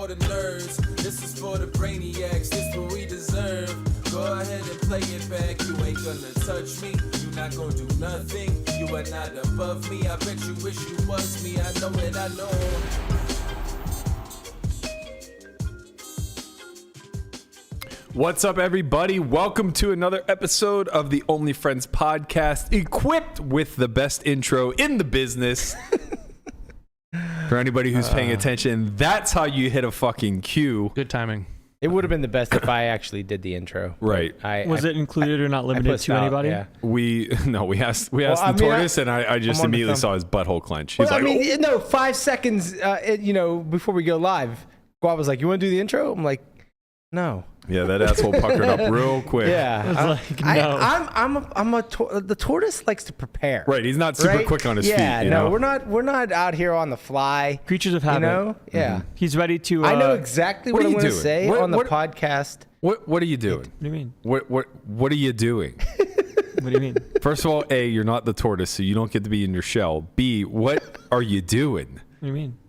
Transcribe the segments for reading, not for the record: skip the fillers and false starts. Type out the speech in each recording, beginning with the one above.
for the nerds. This is for the brainiacs. This what we deserve. Go ahead and play it back. You ain't gonna touch me. You not gonna do nothing. You are not above me. I bet you wish you was me. I know it, I know. What's up, everybody? Welcome to another episode of the Only Friends podcast, equipped with the best intro in the business. For anybody who's paying attention, that's how you hit a fucking cue. Good timing. It would have been the best if I actually did the intro. Right. Was it included or not limited to anybody? Yeah. We asked the tortoise, and I just immediately saw his butthole clench. He's Well, like, no, 5 seconds, before we go live, Guav was like, "You want to do the intro?" I'm like, "No." Yeah, that asshole puckered up real quick. Yeah, no. The tortoise likes to prepare. Right, he's not super quick on his feet. Yeah, know? we're not out here on the fly. Creatures of habit. You know? Yeah. He's ready to. I know exactly what I'm going to say on the podcast. What are you doing? What do you mean? What are you doing? What do you mean? First of all, A, you're not the tortoise, so you don't get to be in your shell. B, what are you doing? What do you mean?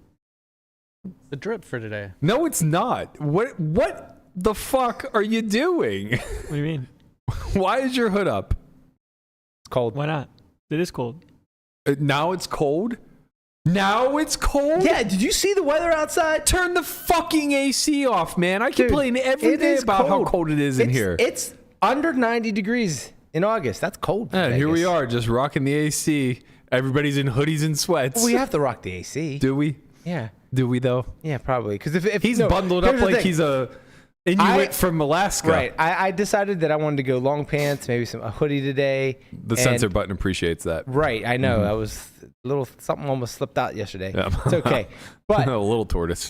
The drip for today. No, it's not. What the fuck are you doing? What do you mean? Why is your hood up? It's cold. Why not? It is cold. Now it's cold? Now it's cold? Yeah, did you see the weather outside? Turn the fucking AC off, man. I complain every day about how cold it is in here. It's under 90 degrees in August. That's cold. And here we are, just rocking the AC. Everybody's in hoodies and sweats. We have to rock the AC. Do we? Yeah. Do we, though? Yeah, probably. Because if he's bundled up like he's a Inuit from Alaska. Right. I decided that I wanted to go long pants, maybe a hoodie today. The censor button appreciates that. Right. I know. I was a little, something almost slipped out yesterday. Yeah. It's okay. But a little tortoise. He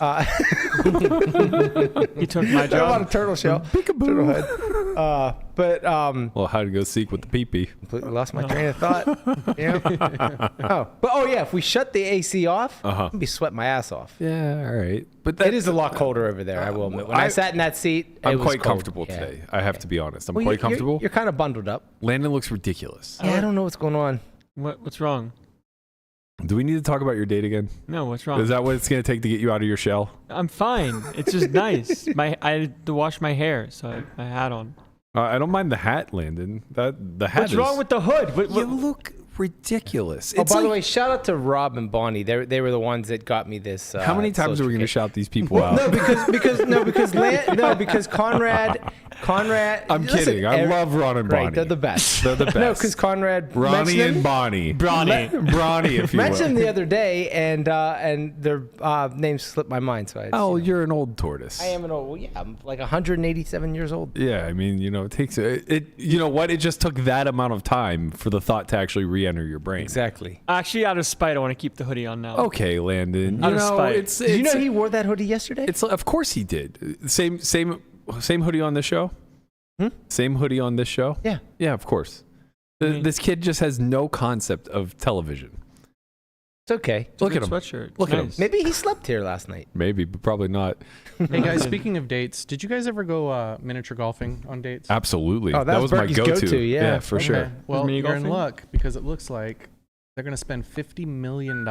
took my job. I'm on a turtle shell. Turtle head. Well, how to go seek with the pee-pee. Completely lost my train of thought. Yeah. If we shut the AC off, I'm going to be sweating my ass off. Yeah, all right. But it is a lot colder over there, I will admit. When I sat in that seat, I'm it was quite cold. comfortable today. I have to be honest. I'm Well, quite comfortable. You're kind of bundled up. Landon looks ridiculous. Yeah, I don't know what's going on. What's wrong? Do we need to talk about your date again? No, what's wrong? Is that what it's going to take to get you out of your shell? I'm fine. It's just nice. I had to wash my hair, so I had my hat on. I don't mind the hat, Landon. The hat. What's wrong with the hood? You look ridiculous. Oh, by the way, shout out to Rob and Bonnie. They were the ones that got me this. How many times are we going to shout these people out? No, because Conrad. I'm kidding. I love Ron and Bonnie. Right, they're the best. They're the best. No, because Conrad. Ronnie and Bonnie. Bronny. Bronny, if you will. Mentioned them the other day, and their names slipped my mind. So you're an old tortoise. I am an old. Well, yeah, I'm like 187 years old. Yeah, I mean, it takes it. You know what? It just took that amount of time for the thought to actually re-enter your brain. Exactly. Actually, out of spite, I want to keep the hoodie on now. Okay, Landon. Out of spite. It's, Did you know he wore that hoodie yesterday? Of course he did. Same hoodie on this show. Same hoodie on this show. Yeah. Yeah, of course. This kid just has no concept of television. It's okay. Look at him. Sweatshirt. Look at him. Maybe he slept here last night. Maybe, but probably not. Hey guys, speaking of dates, did you guys ever go miniature golfing on dates? Absolutely. Oh, that was my Berkey's go-to. Yeah, for sure. Well, Mini you're in golfing? luck because it looks like they're going to spend $50 million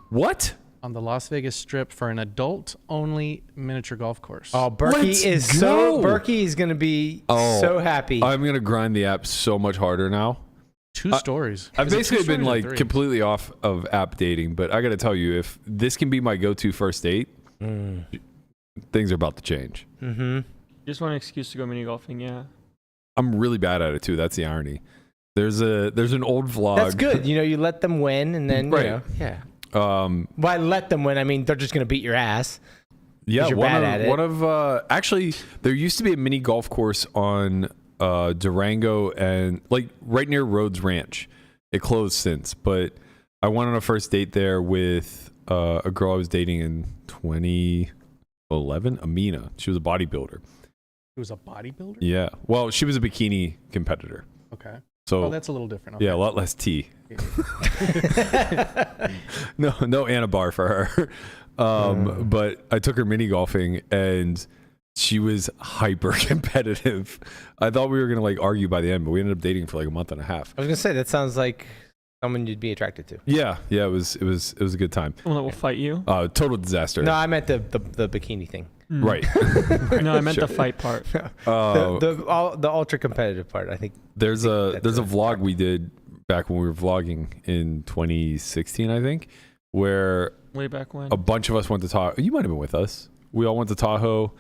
What? on the Las Vegas Strip for an adult-only miniature golf course. Oh, Berkey is going to be so happy. I'm going to grind the app so much harder now. Two stories. I've Is it basically two been stories or like three? completely off of app dating, but I got to tell you, if this can be my go-to first date, things are about to change. Mm-hmm. Just want an excuse to go mini golfing, yeah. I'm really bad at it too. That's the irony. There's an old vlog. That's good. You let them win, and then yeah. By let them win, I mean they're just going to beat your ass. Yeah, you're bad at it. Actually, there used to be a mini golf course on Durango and like right near Rhodes Ranch. It closed since, but I went on a first date there with a girl I was dating in 2011, Amina. She was a bodybuilder. It was a bodybuilder? Yeah. Well, she was a bikini competitor. Okay. So that's a little different. Yeah, a lot less tea. No Anabar for her. But I took her mini golfing and she was hyper competitive. I thought we were going to like argue by the end, but we ended up dating for like a month and a half. I was going to say, that sounds like someone you'd be attracted to. Yeah, it was a good time. Someone that will fight you? Total disaster. No, I meant the bikini thing. Right. No, I meant Sure. the fight part. The ultra competitive part. I think There's a that's vlog we did back when we were vlogging in 2016, I think, where Way back when. a bunch of us went to Tahoe. You might have been with us. We all went to Tahoe.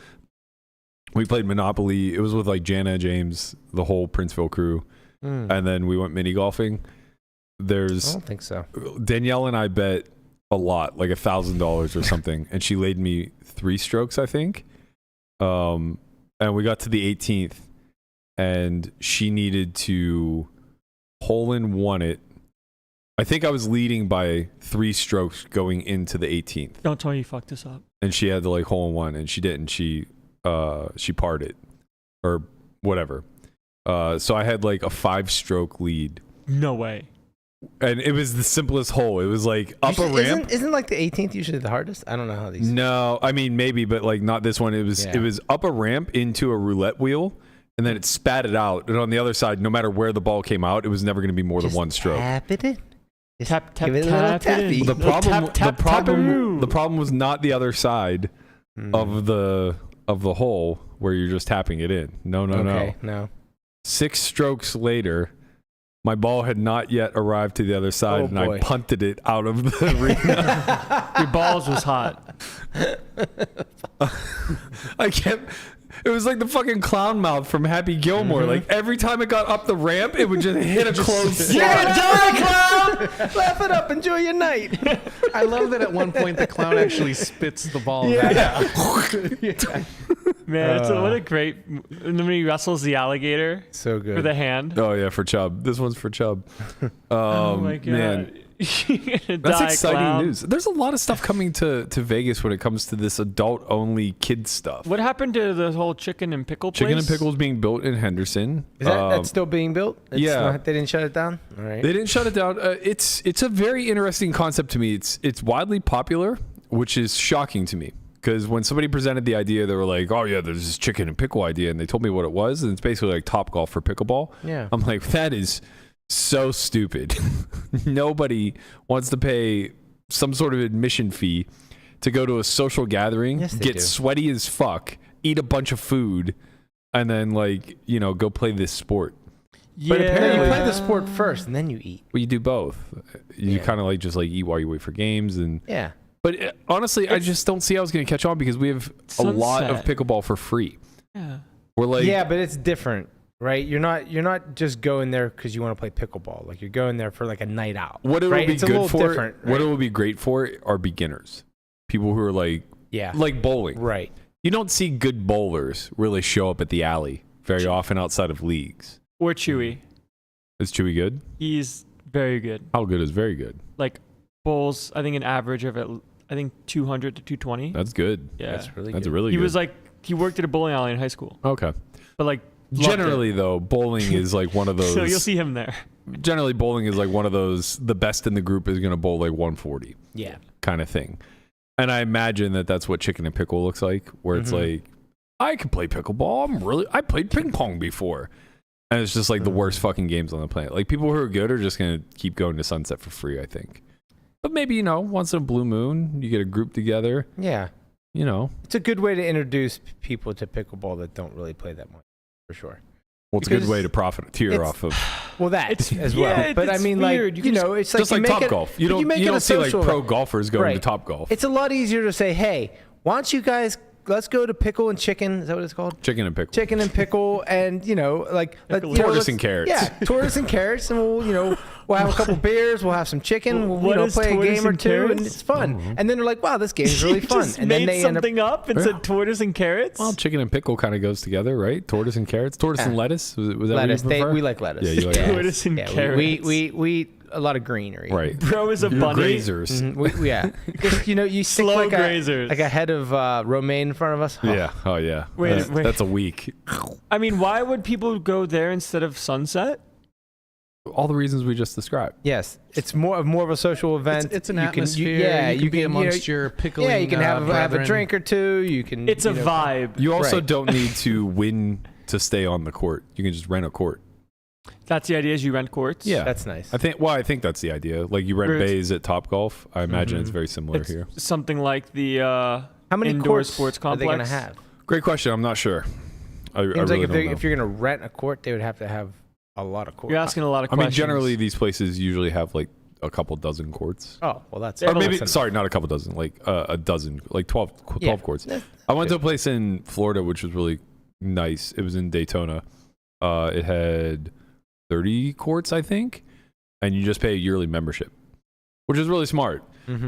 We played Monopoly. It was with like Jana, James, the whole Princeville crew, and then we went mini golfing. I There's don't think so. Danielle and I bet a lot, like $1,000 or something, and she laid me 3 strokes, I think. And we got to the 18th, and she needed to hole in one it. I think I was leading by 3 strokes going into the 18th, Don't tell me you fucked this up. and she had to like hole in one, and she didn't. She parred it or whatever. So I had like a 5-stroke lead, No way. and it was the simplest hole. It was like up a ramp. Isn't like the 18th usually the hardest? I don't know how these. No, I mean maybe, but like not this one. It was up a ramp into a roulette wheel, and then it spat it out. And on the other side, no matter where the ball came out, it was never going to be more than 1 stroke. Tap it in. Just Tap, tap, give it a little tap it tappy. in. The Little problem, tap, tap, taparoo. the problem was not the other side of the hole where you're just tapping it in. No. No. 6 strokes later, my ball had not yet arrived to the other side, Oh, and boy. I punted it out of the arena. Your balls was hot. I kept. It was like the fucking clown mouth from Happy Gilmore. Like every time it got up the ramp, it would just hit a closed slot. Laugh it up. Enjoy your night. I love that at one point the clown actually spits the ball. Man, what a great. And then when he wrestles the alligator So good. for the hand. Oh yeah, for Chubb. This one's for Chubb. Oh my god. Man, You're gonna that's die, exciting clown. news. There's a lot of stuff coming to Vegas when it comes to this adult-only kid stuff. What happened to the whole chicken and pickle place? Chicken and Pickles being built in Henderson. Is that's still being built? It's yeah. not- they didn't shut it down? All right. They didn't shut it down. It's a very interesting concept to me. It's widely popular, which is shocking to me. Because when somebody presented the idea, they were like, "Oh yeah, there's this chicken and pickle idea," and they told me what it was, and it's basically like Topgolf for pickleball. Yeah. I'm like, that is so stupid. Nobody wants to pay some sort of admission fee to go to a social gathering, Yes, they get do. sweaty as fuck, eat a bunch of food, and then like go play this sport. Yeah. But apparently- You play the sport first, and then you eat. Well, you do both. You Yeah. kind of like just like eat while you wait for games, and Yeah. but honestly, I just don't see how it's going to catch on because we have a lot of Sunset. pickleball for free. Yeah. We're like, Yeah, but it's different, right? You're not just going there because you want to play pickleball. Like you're going there for like a night out. what it right? would be It's a good little for, different, what it right? would be great for are beginners, people who are like Yeah. bowling. Right. You don't see good bowlers really show up at the alley very often outside of leagues. Or Chewy. Is Chewy good? He's very good. How good is very good? Like bowls, I think an average of I think 200 to 220. That's good. Yeah. That's really That's good. really He good. was like he worked at a bowling alley in high school, okay. but like loved Generally, though, bowling is like one of it. those. So you'll see him there. Generally, bowling is like one of those. The best in the group is going to bowl like 140 Yeah. kind of thing. And I imagine that that's what chicken and pickle looks like, where it's like, I can play pickleball. I played ping pong before. And it's just like the worst fucking games on the planet. Like people who are good are just going to keep going to Sunset for free, I think. But maybe, once in a blue moon, you get a group together, Yeah. It's a good way to introduce people to pickleball that don't really play that much, for sure. Well, it's a good Because way to profiteer it's- off of. Well, that It's- as yeah, well. But I it's mean, weird. like, You can it's like Just like you make Top it- Golf. but You don't, make you it a don't see like social pro event. golfers going to Right. Top Golf. It's a lot easier to say, hey, why don't you guys let's go to pickle and chicken. Is that what it's called? Chicken and pickle. Chicken and pickle, and Tortoise and carrots. Yeah, tortoise and carrots, and we'll have a couple beers. We'll have some chicken. We'll What is play a tortoise game or and two, carrots? and it's fun. And then they're like, "Wow, this game is really You fun." just And then made they end up. something up and Yeah. said tortoise and carrots. Well, chicken and pickle kind of goes together, right? Tortoise and carrots. Tortoise and lettuce. Was that Lettuce. what you prefer? We like lettuce. Yeah, you like lettuce. Tortoise and Yeah, carrots. we eat a lot of greenery. Right. Bro is a You're bunny. grazers. Yeah. Just, you stick Slow like grazers. a head of romaine in front of us. Yeah. Oh, yeah. Wait, that's, wait. that's a week. I mean, why would people go there instead of Sunset? All the reasons we just described. Yes, it's more of a social event. It's an You can- atmosphere. You can be amongst you know, your pickling. Yeah, you can have a brethren. drink or two. You can. It's a vibe. You also Right. don't need to win to stay on the court. You can just rent a court. That's the idea. Is you rent courts. Yeah. That's nice. I think that's the idea. Like you rent Where it's- bays at Top Golf. I imagine it's very similar It's here. something like the How many indoor courts sports are they going to complex. have? Great question. I'm not sure. I Seems really like don't know. if you're going to rent a court, they would have to have a lot of courts. You're asking a lot of I questions. mean, generally these places usually have like a couple dozen courts. Oh, well, that's Or Or maybe, listen. sorry, not a couple dozen, like a dozen, like 12 Yeah. courts. That's I went to a good. place in Florida, which was really nice. It was in Daytona. It had 30 courts, I think, and you just pay a yearly membership, which is really smart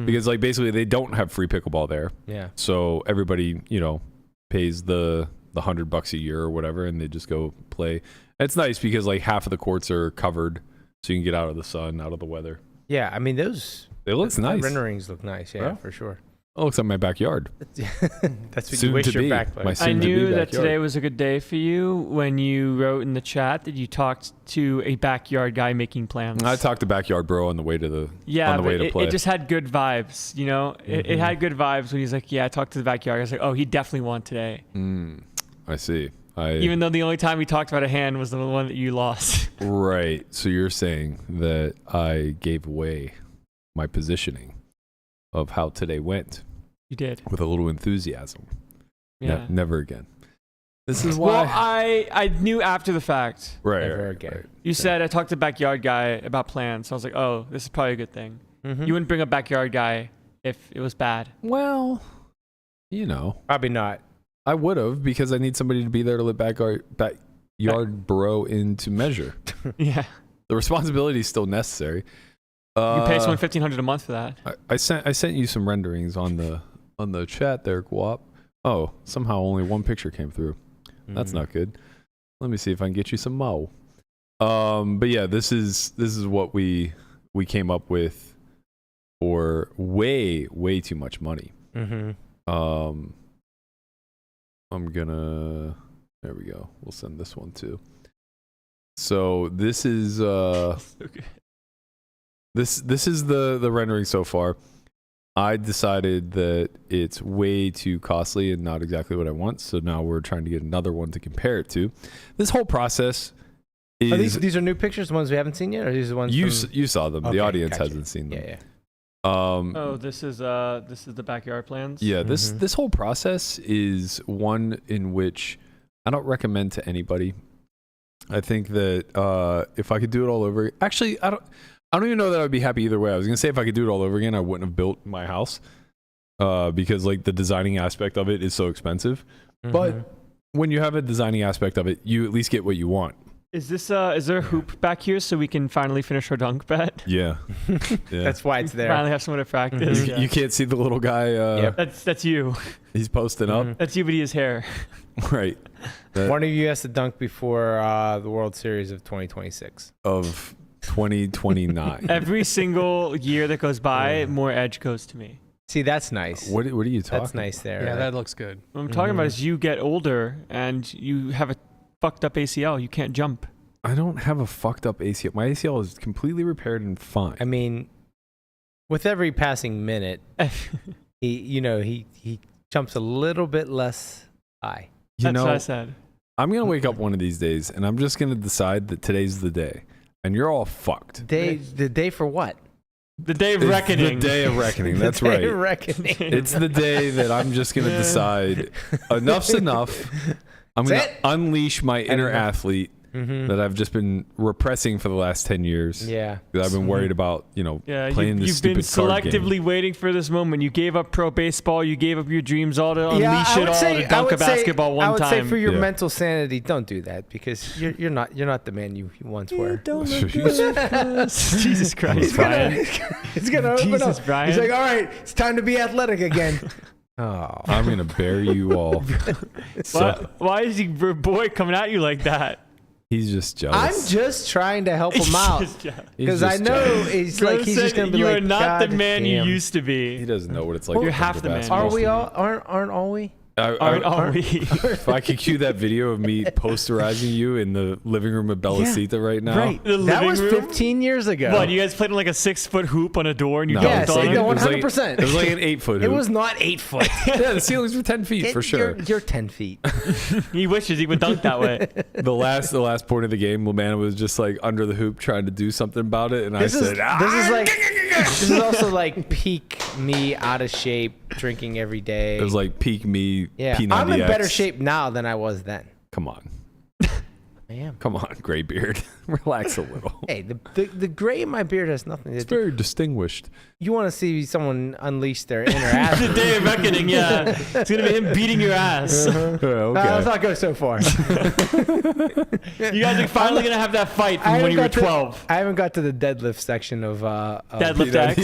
because like basically they don't have free pickleball there. Yeah. So everybody, pays the $100 a year or whatever, and they just go play. And it's nice because like half of the courts are covered, so you can get out of the sun, out of the weather. Yeah, I mean, those It looks the nice. renderings look nice. Yeah, Yeah. for sure. It looks like my backyard. That's what Soon you wish to your be. back My was. I soon to be knew that backyard. today was a good day for you when you wrote in the chat that you talked to a backyard guy making plans. I talked to Backyard Bro on the way to the Yeah, on the way but to play. it just had good vibes, you know? It had good vibes when he's like, yeah, I talked to the backyard. I was like, oh, he definitely won today. I see. Even though the only time we talked about a hand was the one that you lost. Right. So you're saying that I gave away my positioning of how today went You did. with a little enthusiasm. Yeah. Never again. This is Well, why. I knew after the fact. Right. Never right, again. right. You said I talked to the backyard guy about plans. So I was like, oh, this is probably a good thing. Mm-hmm. You wouldn't bring a backyard guy if it was bad. Well, Probably not. I would have because I need somebody to be there to let backyard bro into measure. Yeah. The responsibility is still necessary. You pay someone $1,500 a month for that. I sent you some renderings on the chat there, Guap. Oh, somehow only one picture came through. That's not good. Let me see if I can get you some mo. But yeah, this is what we came up with for way too much money. Mm-hmm. I'm gonna. There we go. We'll send this one too. So this is this is the rendering so far. I decided that it's way too costly and not exactly what I want. So now we're trying to get another one to compare it to. This whole process is. Are these are new pictures, the ones we haven't seen yet, or are these the ones you saw them. Okay, The audience gotcha. hasn't seen them. Yeah. Oh, this is the backyard plans. Yeah, this Mhm. this whole process is one in which I don't recommend to anybody. I think that if I could do it all over, actually, I don't even know that I'd be happy either way. I was gonna say if I could do it all over again, I wouldn't have built my house because like the designing aspect of it is so expensive. But when you have a designing aspect of it, you at least get what you want. Is there a hoop back here so we can finally finish our dunk bet? Yeah, yeah. That's why it's there. Finally have someone to practice. You, you can't see the little guy. Yep. That's you. He's posting up. That's you, but he has hair. Right. One of you has to dunk before the World Series of 2026. Of 2029. Every single year that goes by, more edge goes to me. See, that's nice. What are you talking? That's nice there. Yeah, that looks good. What I'm talking about is you get older and you have a fucked up ACL. You can't jump. I don't have a fucked up ACL. My ACL is completely repaired and fine. I mean, with every passing minute, he jumps a little bit less high. That's what I said. I'm gonna wake up one of these days and I'm just gonna decide that today's the day, and you're all fucked. The day for what? The day of It's reckoning. The day of reckoning. That's The day right. of reckoning. It's the day that I'm just gonna decide enough's enough. I'm gonna That's it. unleash my inner enough. athlete Mhm. that I've just been repressing for the last 10 years. Yeah. Because I've been worried about, Yeah, playing this you've been stupid card game. selectively waiting for this moment. You gave up pro baseball. You gave up your dreams all to Yeah, unleash I it would all say- to dunk a basketball one I would say time. for your Yeah. mental sanity, don't do that because you're not the man you once were. Don't look Jesus Christ, Brian. He's gonna open Jesus, up. Brian. He's like, all right, it's time to be athletic again. Oh, I'm gonna bury you all. Why is your boy coming at you like that? He's just I'm jealous. just trying to help him out He's because I just know jealous. he's like he's just gonna be you like, are not the "God man you damn." used to He be. doesn't know what it's like. You're to half play the man. basketball. Are we all? Aren't all we? Aren't we? If I could cue that video of me posterizing you in the living room of Bellacita right now. Right. The That living was room? 15 years ago. What, you guys played on like a 6-foot hoop on a door and you No, dunked Yes, on I it? know. It was like- 100%. It was like an 8-foot It hoop. was not 8 foot. Yeah, the ceilings were 10 feet for sure. You're 10 feet. He wishes he would dunk that way. The last point of the game, Lamanna was just like under the hoop trying to do something about it, and This I is said, this is like this is also like peak me out of shape, drinking every day. It was like peak me. yeah, P90X. I'm in better shape now than I was then. Come on. I am. Come on, gray beard. Relax a little. Hey, the gray in my beard has nothing to It's do. very distinguished. You want to see someone unleash their inner ass? The day of reckoning, yeah. It's going to be him beating your ass. Let's not go so far. You guys are finally going to have that fight from when you were 12. I haven't got to the deadlift section of Deadlift X.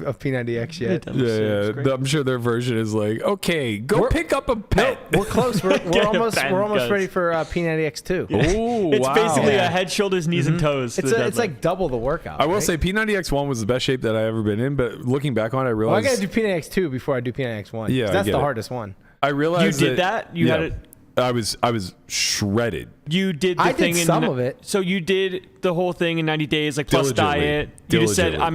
of P90X yet. Yeah. I'm sure their version is like, okay, go pick up a pet. We're close. We're Get a almost pen, guys. ready for P90X too. Oh, It's wow. basically Yeah. a head, shoulders, knees, and toes. to It's the it's deadlift. like double the workout. I will right? say P90X1 was the best shape that I ever been in, but looking back on it, I Well, I realized gotta do P90X 2 before I do P90X 1. Yeah, I that's get the it. hardest one. I You realized did that? You had it. I was shredded. You did the I thing did in some of it. So you did the whole thing in 90 days, like plus Diligently. diet. You just said, Diligently. I'm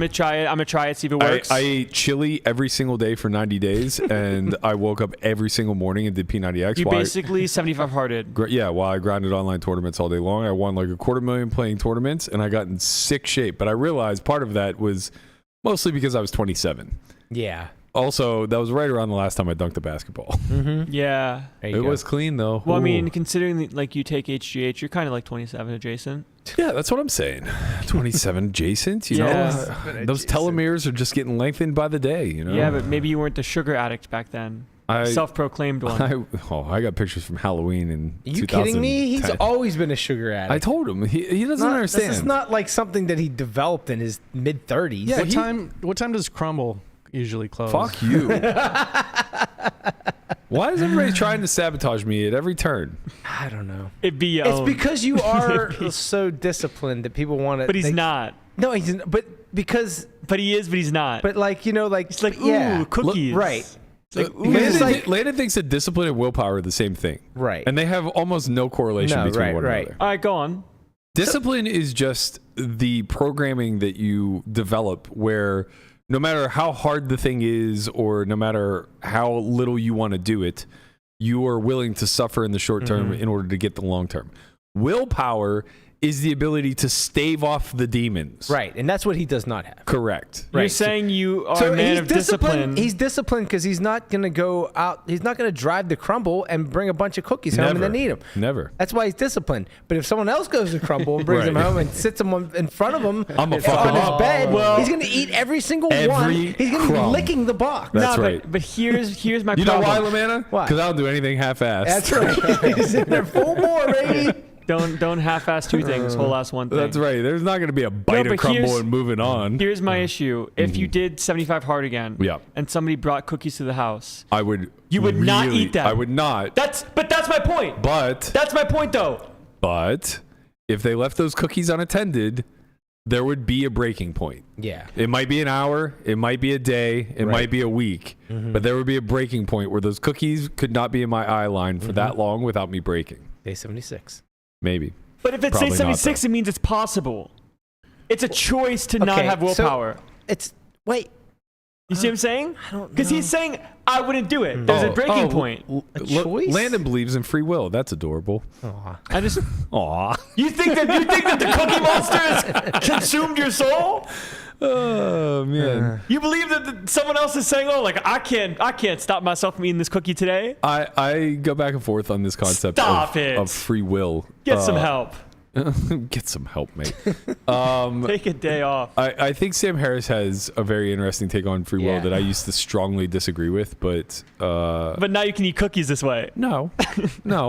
gonna try it, see if it works. I ate chili every single day for 90 days, and I woke up every single morning and did P90X. you while I- basically 75 hearted. while I grinded online tournaments all day long. I won like $250,000 playing tournaments, and I got in sick shape. But I realized part of that was mostly because I was 27. Yeah. Also, that was right around the last time I dunked a basketball. Yeah. There you It go. was clean though. Well, I mean, Ooh. considering like you take HGH, you're kind of like 27 adjacent. Yeah, that's what I'm saying. 27 adjacent, you Yeah. know. Those telomeres are just getting lengthened by the day, you know. Yeah, but maybe you weren't the sugar addict back then. Self-proclaimed one. I got pictures from Halloween in Are you kidding me? He's 2010. always been a sugar addict. I told him. He doesn't Not- understand. This is not like something that he developed in his mid 30s. Yeah, What time does Crumble usually close? Fuck you. Why is everybody trying to sabotage me at every turn? I don't know. It'd be your It's own. because you are so disciplined that people want to. But he's not. No, he's not. But because, But he is, but he's not. but like, you know, like. It's like, ooh, yeah. cookies. Right. It's like, ooh. Because it's like- Landon thinks that discipline and willpower are the same thing. Right. And they have almost no correlation No, between right, one right. another. All right, go on. Discipline is just the programming that you develop where no matter how hard the thing is or no matter how little you want to do it, you are willing to suffer in the short term in order to get the long term. Willpower is the ability to stave off the demons. Right. And that's what he does not have. Correct. You're Right. saying you are a man he's of discipline. He's disciplined because he's not going to go out. He's not going to drive the Crumble and bring a bunch of cookies home and Never. then eat them. Never. That's why he's disciplined. But if someone else goes to Crumble and brings Right. them home and sits them in front of him I'ma fuck on him his up. bed, Well- he's going to eat every single one. Every He's going to be crumb. licking the box. That's No, right. But here's my You know problem. why, Lamanna? Why? Because I don't do anything half-assed. That's right. He's in there full bore, baby. Don't half-ass two things. Whole ass one thing. That's right. There's not going to be a bite but of crumble here's- and moving on. Here's my issue. If you did 75 hard again, Yeah. and somebody brought cookies to the house, I would. You would not really- eat them. I would not. that's my point. But That's my point, though. if they left those cookies unattended, there would be a breaking point. Yeah. It might be an hour, it might be a day, it might be a week, but there would be a breaking point where those cookies could not be in my eye line for that long without me breaking. Day 76. Maybe. But if it's Probably day not, 76, it means it's possible. It's a choice to not Okay, have so- willpower. Wait. You see what I'm saying? I don't Because know. he's saying, I wouldn't do it. There's a breaking point. A choice? Landon believes in free will. That's adorable. Aw. I just. Aw. You think that the Cookie Monster has consumed your soul? Oh man. You believe that someone else is saying, "Oh, like I can't stop myself from eating this cookie today." I go back and forth on this concept Stop it. of free will. Get some help. Get some help, mate. Take a day off. I think Sam Harris has a very interesting take on free will Yeah. that I used to strongly disagree with, but But now you can eat cookies this way. no,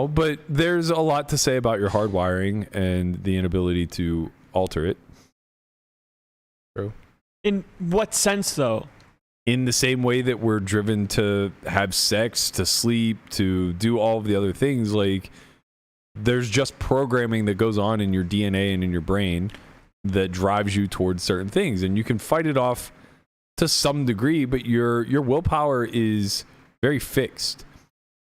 but there's a lot to say about your hardwiring and the inability to alter it. In what sense, though? In the same way that we're driven to have sex, to sleep, to do all of the other things, like there's just programming that goes on in your DNA and in your brain that drives you towards certain things, and you can fight it off to some degree, but your willpower is very fixed.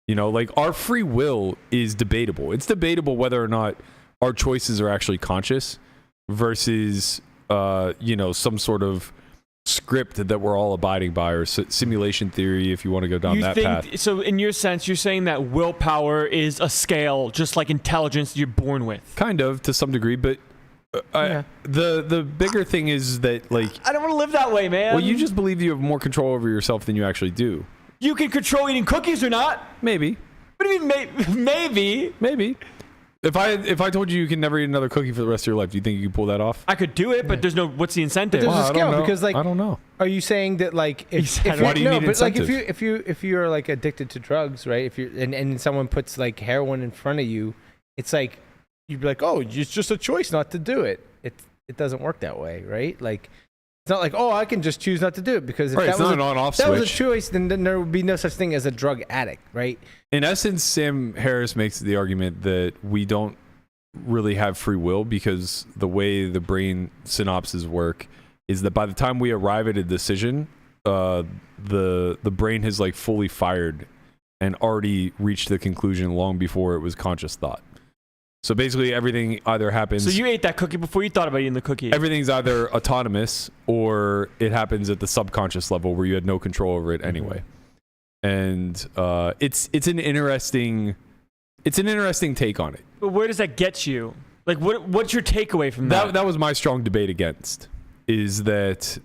You know, like our free will is debatable. It's debatable whether or not our choices are actually conscious versus some sort of script that we're all abiding by, or simulation theory, if you want to go down You that think path. so? In your sense, you're saying that willpower is a scale, just like intelligence you're born with. Kind of, to some degree, but The bigger thing is that, like, I don't want to live that way, man. well, you just believe you have more control over yourself than you actually do. You can control eating cookies or not. Maybe. What do you mean, maybe? If I told you can never eat another cookie for the rest of your life, do you think you could pull that off? I could do it, but there's no. What's the incentive? There's a I don't scale know. because, like, I don't know. Are you saying that, like, if Why do you need but like incentive? if you're like addicted to drugs, right? If you're and someone puts like heroin in front of you, it's like you'd be like, oh, it's just a choice not to do it. It doesn't work that way, right? Like, it's not like, oh, I can just choose not to do it, because if Right, that it's was not an on-off that was a switch. choice, then there would be no such thing as a drug addict, right? In essence, Sam Harris makes the argument that we don't really have free will, because the way the brain synapses work is that by the time we arrive at a decision, the brain has like fully fired and already reached the conclusion long before it was conscious thought. So basically everything either happens. So you ate that cookie before you thought about eating the cookie. Everything's either autonomous or it happens at the subconscious level where you had no control over it anyway. And it's an interesting take on it. But where does that get you? Like, what's your takeaway from that? That was my strong debate against, is that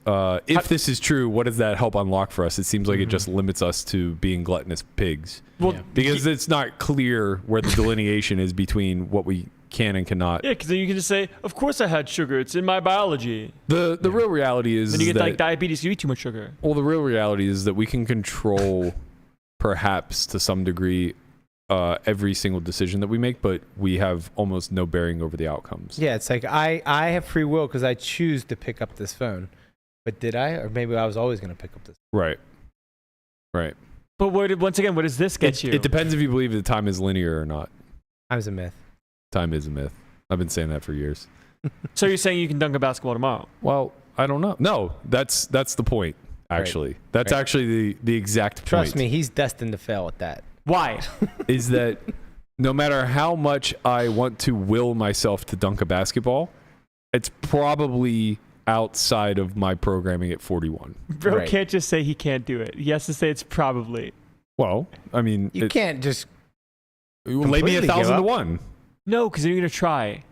if this is true, what does that help unlock for us? It seems like it just limits us to being gluttonous pigs. Well, Because it's not clear where the delineation is between what we can and cannot. yeah, because then you can just say, of course I had sugar. It's in my biology. The real reality is Then you get that, like diabetes. You eat too much sugar. well, the real reality is that we can control, perhaps to some degree, every single decision that we make, but we have almost no bearing over the outcomes. Yeah, it's like I have free will because I choose to pick up this phone. But did I? Or maybe I was always going to pick up this. Right. But once again, what does this get you? It depends if you believe that time is linear or not. Time's a myth. Time is a myth. I've been saying that for years. So you're saying you can dunk a basketball tomorrow? Well, I don't know. No, that's the point, actually. That's actually the exact point. Trust me, he's destined to fail at that. Why? Is that no matter how much I want to will myself to dunk a basketball, it's probably outside of my programming at 41. Bro Right. can't just say he can't do it. He has to say it's probably. Well, I mean, You can't just lay me completely 1,000 give to up. 1. No, because you're going to try.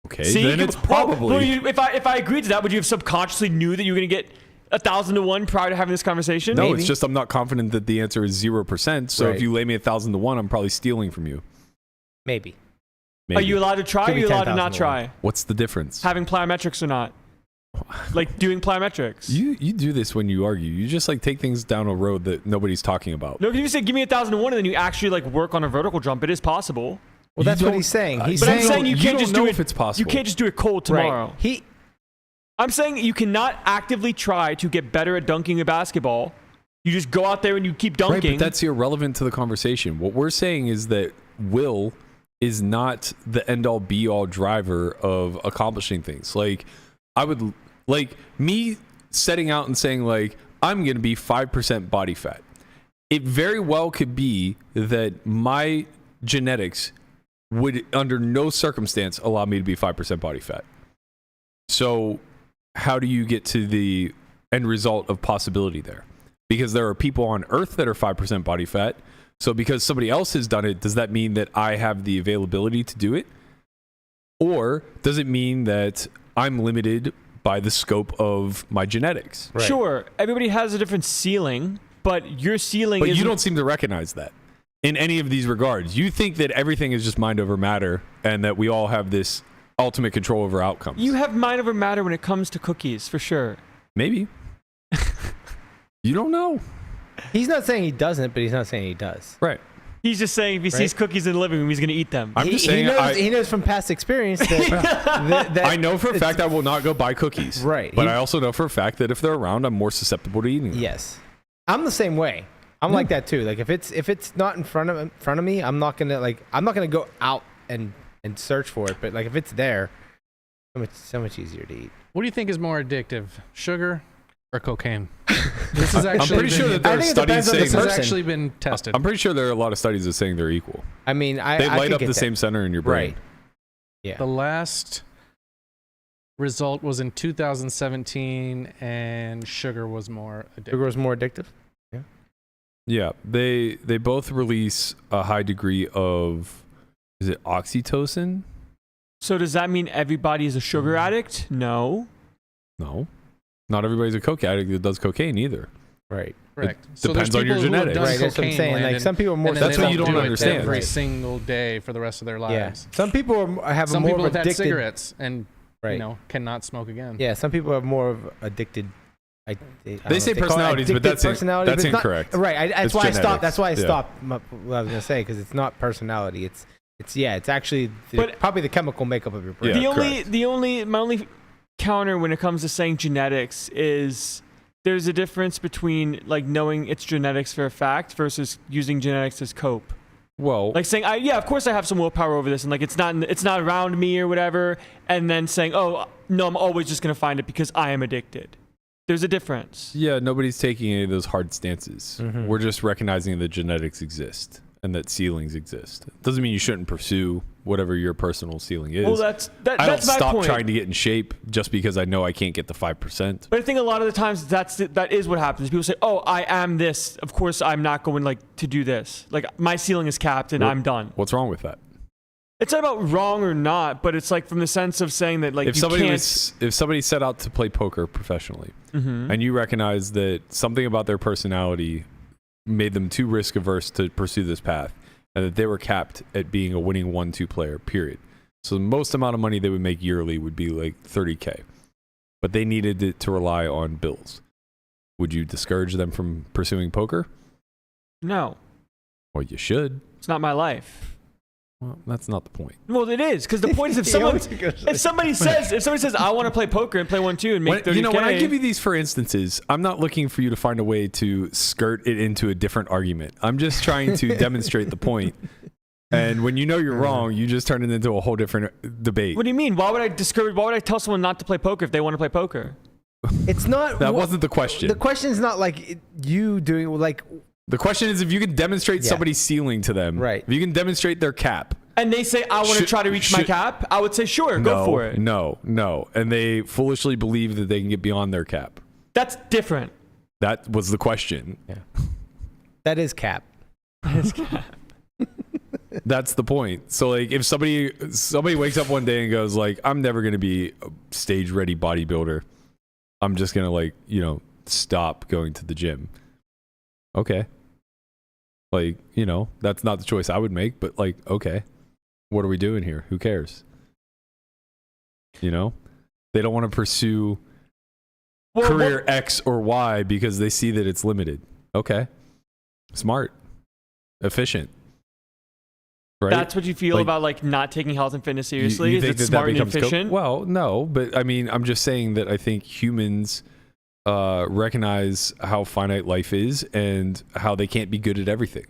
Okay, See, then it's probably. if I agreed to that, would you have subconsciously knew that you were going to get 1,000 to 1 prior to having this conversation? No, Maybe. it's just I'm not confident that the answer is 0%. So Right. if you lay me 1,000 to 1, I'm probably stealing from you. maybe. Maybe. Are you allowed to try or Give are me you allowed to 10,000 not to try? What's the difference? Having plyometrics or not? Like doing plyometrics? You do this when you argue. You just like take things down a road that nobody's talking about. No, if you say give me 1,000 to 1 and then you actually like work on a vertical jump, it is possible. Well, You that's what don't- he's saying. He's But I'm saying, saying you can't don't just know do if it. it's possible. You can't just do it cold tomorrow. right. I'm saying you cannot actively try to get better at dunking a basketball. You just go out there and you keep dunking. Right, but that's irrelevant to the conversation. What we're saying is that will is not the end-all be-all driver of accomplishing things. Like, I would like me setting out and saying like I'm going to be 5% body fat. It very well could be that my genetics would under no circumstance allow me to be 5% body fat. So how do you get to the end result of possibility there? Because there are people on Earth that are 5% body fat. So because somebody else has done it, does that mean that I have the availability to do it? Or does it mean that I'm limited by the scope of my genetics? Right. Sure, everybody has a different ceiling, but your ceiling But is. you don't seem to recognize that in any of these regards. You think that everything is just mind over matter and that we all have this ultimate control over outcomes. You have mind over matter when it comes to cookies, for sure. Maybe. You don't know. He's not saying he doesn't, but he's not saying he does. Right. He's just saying if he sees cookies in the living room, he's going to eat them. I'm just saying he knows from past experience that, I know for a fact I will not go buy cookies. Right. But I also know for a fact that if they're around, I'm more susceptible to eating them. Yes, I'm the same way. I'm like that too. Like if it's not in front of me, I'm not gonna go out and search for it. But like if it's there, so much easier to eat. What do you think is more addictive, sugar or cocaine? This has actually I'm pretty sure that there I are think it studies depends on the saying this has person. actually been tested. I'm pretty sure there are a lot of studies that saying they're equal. I mean, I They light could up get the that. same center in your brain. Right. Yeah. The last result was in 2017, and sugar was more addictive. Sugar was more addictive. Yeah, they both release a high degree of, is it oxytocin? So does that mean everybody is a sugar addict? No. No, not everybody's a coke addict that does cocaine either. Right. Correct. Depends on your genetics. Right, that's what I'm saying. Like some people are more. That's what you don't do it understand. every Right. single day for the rest of their Yeah. lives. Some people have Some more people of have had addicted. cigarettes and Right. cannot smoke again. Yeah. Some people have more of addicted. I don't know They if say call it personalities, but addicted that's personality, that's but it's not- incorrect. Right. That's It's why I genetics. stopped. That's why I Yeah. stopped what I was gonna say, because it's not personality. It's actually But- probably the chemical makeup of your brain. Yeah, My only counter when it comes to saying genetics is there's a difference between like knowing it's genetics for a fact versus using genetics as cope. Well, Like saying, yeah, of course I have some willpower over this, and like it's not around me or whatever, and then saying, oh no, I'm always just gonna find it because I am addicted. There's a difference. yeah, nobody's taking any of those hard stances. Mhm. We're just recognizing that genetics exist and that ceilings exist. Doesn't mean you shouldn't pursue whatever your personal ceiling is. Well, that's I don't my stop point. trying to get in shape just because I know I can't get the 5%. But I think a lot of the times that is what happens. People say, "Oh, I am this. Of course, I'm not going like to do this. Like my ceiling is capped, and Well- I'm done." What's wrong with that? It's not about wrong or not, but it's like from the sense of saying that like If you somebody can't. if somebody set out to play poker professionally Mhm. and you recognize that something about their personality made them too risk averse to pursue this path, and that they were capped at being a winning 1-2 player, period. So the most amount of money they would make yearly would be like $30K, but they needed it to rely on bills. Would you discourage them from pursuing poker? No, Well, you should. it's not my life. Well, that's not the point. Well, it is because the point is if somebody says I want to play poker and play 1-2 and make 30K. When I give you these for instances, I'm not looking for you to find a way to skirt it into a different argument. I'm just trying to demonstrate the point. And when you know you're wrong, you just turn it into a whole different debate. What do you mean? Why would I tell someone not to play poker if they want to play poker? It's not. That wasn't the question. The question is not like you doing like. The question is if you can demonstrate Yeah. somebody's ceiling to them. Right. If you can demonstrate their cap. And they say I want to Should- try to reach my should- cap, I would say sure, go for it. No. And they foolishly believe that they can get beyond their cap. That's different. That was the question. That is cap. That's the point. So like if somebody wakes up one day and goes like, I'm never going to be a stage ready bodybuilder. I'm just going to like, stop going to the gym. Okay. Like, that's not the choice I would make, but like, okay, what are we doing here? Who cares? They don't want to pursue career X or Y because they see that it's limited. Okay. Smart. Efficient. Right? That's what you feel Like- about like not taking health and fitness seriously? You Is think it that smart and becomes efficient? well, no, but I mean, I'm just saying that I think humans recognize how finite life is and how they can't be good at everything.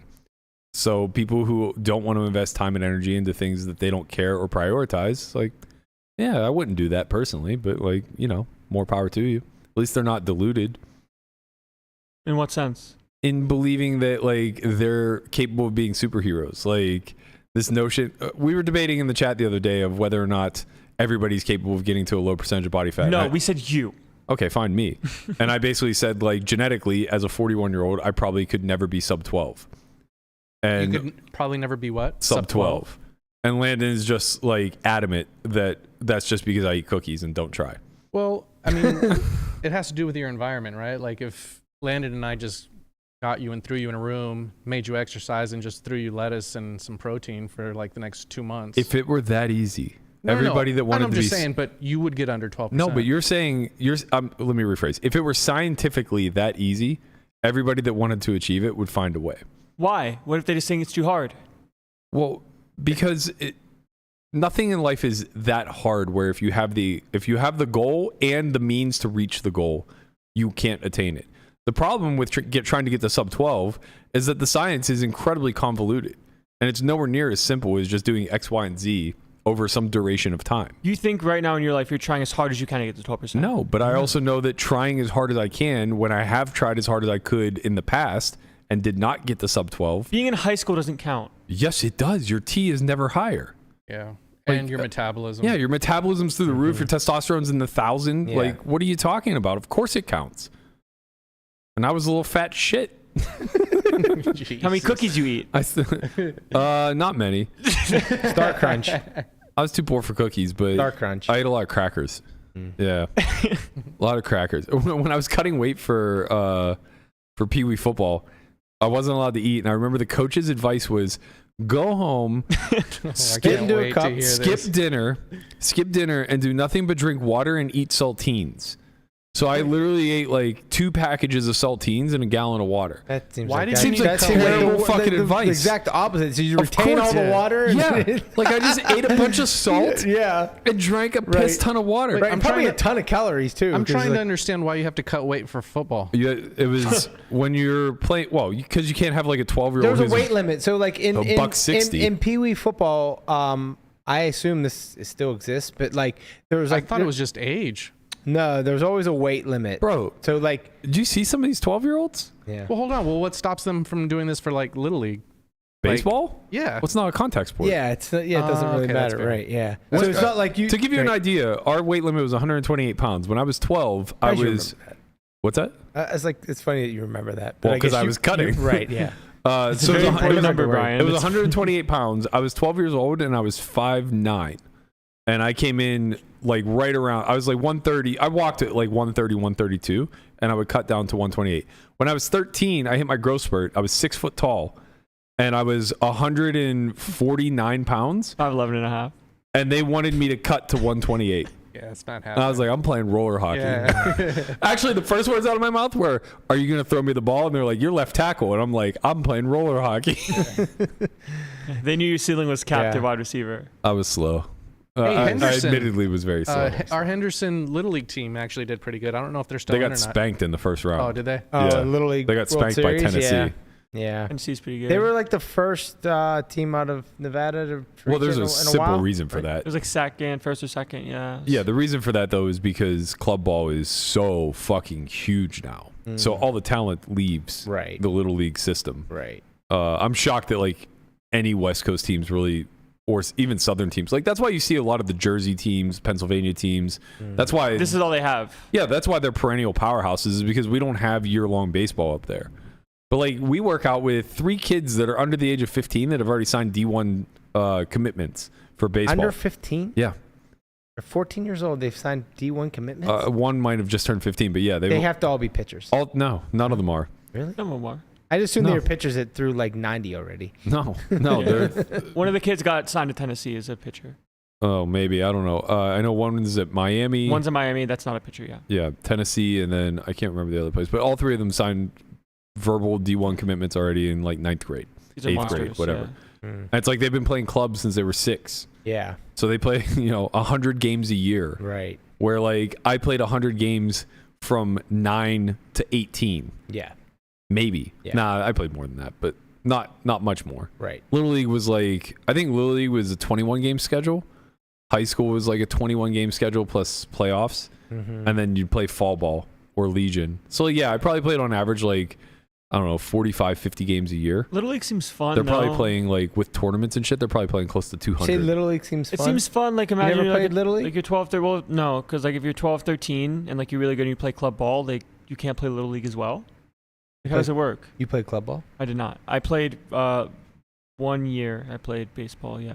So people who don't want to invest time and energy into things that they don't care or prioritize, like, yeah, I wouldn't do that personally, but like, more power to you. At least they're not deluded In what sense? in believing that like they're capable of being superheroes. Like this notion, we were debating in the chat the other day of whether or not everybody's capable of getting to a low percentage of body fat. No, we said you. Okay, fine, me. And I basically said, like, genetically, as a 41-year-old, I probably could never be sub 12. And You could probably never be what? sub 12. And Landon is just like adamant that that's just because I eat cookies and don't try. Well, I mean, it has to do with your environment, right? Like if Landon and I just got you and threw you in a room, made you exercise, and just threw you lettuce and some protein for like the next 2 months. If it were that easy, No, everybody no. that wanted I'm to just be saying, but you would get under 12%. No, but you're saying let me rephrase. If it were scientifically that easy, everybody that wanted to achieve it would find a way. Why? What if they just think it's too hard? Well, because nothing in life is that hard where if you have the goal and the means to reach the goal, you can't attain it. The problem with trying to get to sub 12 is that the science is incredibly convoluted and it's nowhere near as simple as just doing X, Y, and Z over some duration of time. You think right now in your life you're trying as hard as you can to get to 12%? No, but I also know that trying as hard as I can when I have tried as hard as I could in the past and did not get the sub 12. Being in high school doesn't count. Yes, it does. Your T is never higher. Yeah. Like, And your metabolism. Yeah, your metabolism's through the roof. Your testosterone's in the 1,000. Yeah. Like, what are you talking about? Of course it counts. And I was a little fat shit. How many cookies you eat? Not many. Star Crunch. I was too poor for cookies, but Dark Crunch. I ate a lot of crackers. Yeah, a lot of crackers. When I was cutting weight for Pee Wee football, I wasn't allowed to eat, and I remember the coach's advice was go home, Skip into a cup, skip dinner, and do nothing but drink water and eat saltines. So I literally ate like 2 packages of saltines and a gallon of water. That seems Why like did Seems you like need terrible to fucking advice. The exact opposite. So you Of retain course, all the water. Yeah, like I just ate a bunch of salt Yeah. and drank a piss ton of water. Right. I'm And probably trying a ton of calories too. I'm 'cause, trying to like, understand why you have to cut weight for football. Yeah, it was when you're playing. Well, because you can't have like a 12-year-old. There was a weight limit. So like in $1.60. in Pee Wee football, I assume this still exists, but like there was I like thought it was just age. no, there was always a weight limit, Bro, So like did you see some of these 12-year-olds? yeah. Well, hold on. Well, what stops them from doing this for like Little League? Baseball? Yeah. What's not a contact sport? Yeah, it doesn't really okay, that's matter, fair. right? Yeah. What- So it's not like you. To give you an right. idea, our weight limit was 128 pounds. When I was 12, I How'd you was. remember What's that? that? It's like it's funny that you remember that. But Well, I guess 'cause I you- was cutting. right? Yeah. So It's a it very was, important number, Right. Brian. it was It's- 128 pounds. I was 12 years old and I was 5'9". And I came in like right around, I was like 130. I walked at like 130, 132, and I would cut down to 128. When I was 13, I hit my growth spurt. I was 6 foot tall and I was 149 pounds. 5'11 and a half. And they wanted me to cut to 128. Yeah, it's not And happening. I was like, I'm playing roller hockey. yeah. Actually, the first words out of my mouth were, "Are you going to throw me the ball?" And they're like, "You're left tackle." And I'm like, "I'm playing roller hockey." They knew your ceiling was capped Yeah. at wide receiver. I was slow. Hey, I Henderson, admittedly was very slow. Our Henderson Little League team actually did pretty good. I don't know if they're still They in got or not. spanked in the first round. Oh, did they? Yeah. Little League. They got World spanked by Series, Tennessee. Yeah. Tennessee's pretty good. They were like the first team out of Nevada to. Well, reach there's it in a a simple while. reason for It that. was like second, first or second, yeah. Yeah, the reason for that though is because club ball is so fucking huge now. So all the talent leaves Right. the little league system. Right. I'm shocked that like any West Coast teams really, or even Southern teams, like that's why you see a lot of the Jersey teams, Pennsylvania teams. That's why This is all they have. yeah, that's why they're perennial powerhouses, is because we don't have year-long baseball up there. But like we work out with 3 kids that are under the age of 15 that have already signed D1 commitments for baseball. Under 15. Yeah, They're 14 years old. They've signed D1 commitments. one might have just turned 15, but yeah, they have to all be pitchers. all. No, none of them are. Really? No more. I just assumed No. they were pitchers that threw like 90 already. No, they're. One of the kids got signed to Tennessee as a pitcher. Oh, maybe I don't know. I know one's at Miami. One's in Miami. That's not a pitcher, yeah. Yeah, Tennessee, and then I can't remember the other place, but all 3 of them signed verbal D1 commitments already in like 9th grade. These are 8th monsters, grade, whatever. yeah. And it's like they've been playing clubs since they were 6. Yeah. So they play, 100 games a year. Right. Where like I played 100 games from 9 to 18, Yeah. maybe. Yeah. Nah, I played more than that, but not much more. Right. Little League was like, I think Little League was a 21 game schedule. High school was like a 21 game schedule plus playoffs, and then you'd play fall ball or Legion. So yeah, I probably played on average like, I don't know, 45, 50 games a year. Little League seems fun. They're probably though. playing like with tournaments and shit. They're probably playing close to 200. Say Little League seems It fun. seems fun. Like imagine never you're, played like, Little League? Like you're 12, 13. Well, no, because like if you're 12, 13, and like you're really good and you play club ball, like you can't play Little League as well. Like, how does it work? You played club ball? I did not. I played 1 year. I played baseball, yeah.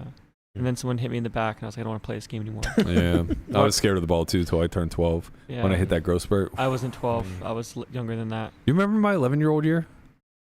And then someone hit me in the back, and I was like, I don't want to play this game anymore. Yeah, I was scared of the ball too until I turned 12 Yeah. when I hit that growth spurt. I wasn't 12. I was younger than that. You remember my 11-year-old year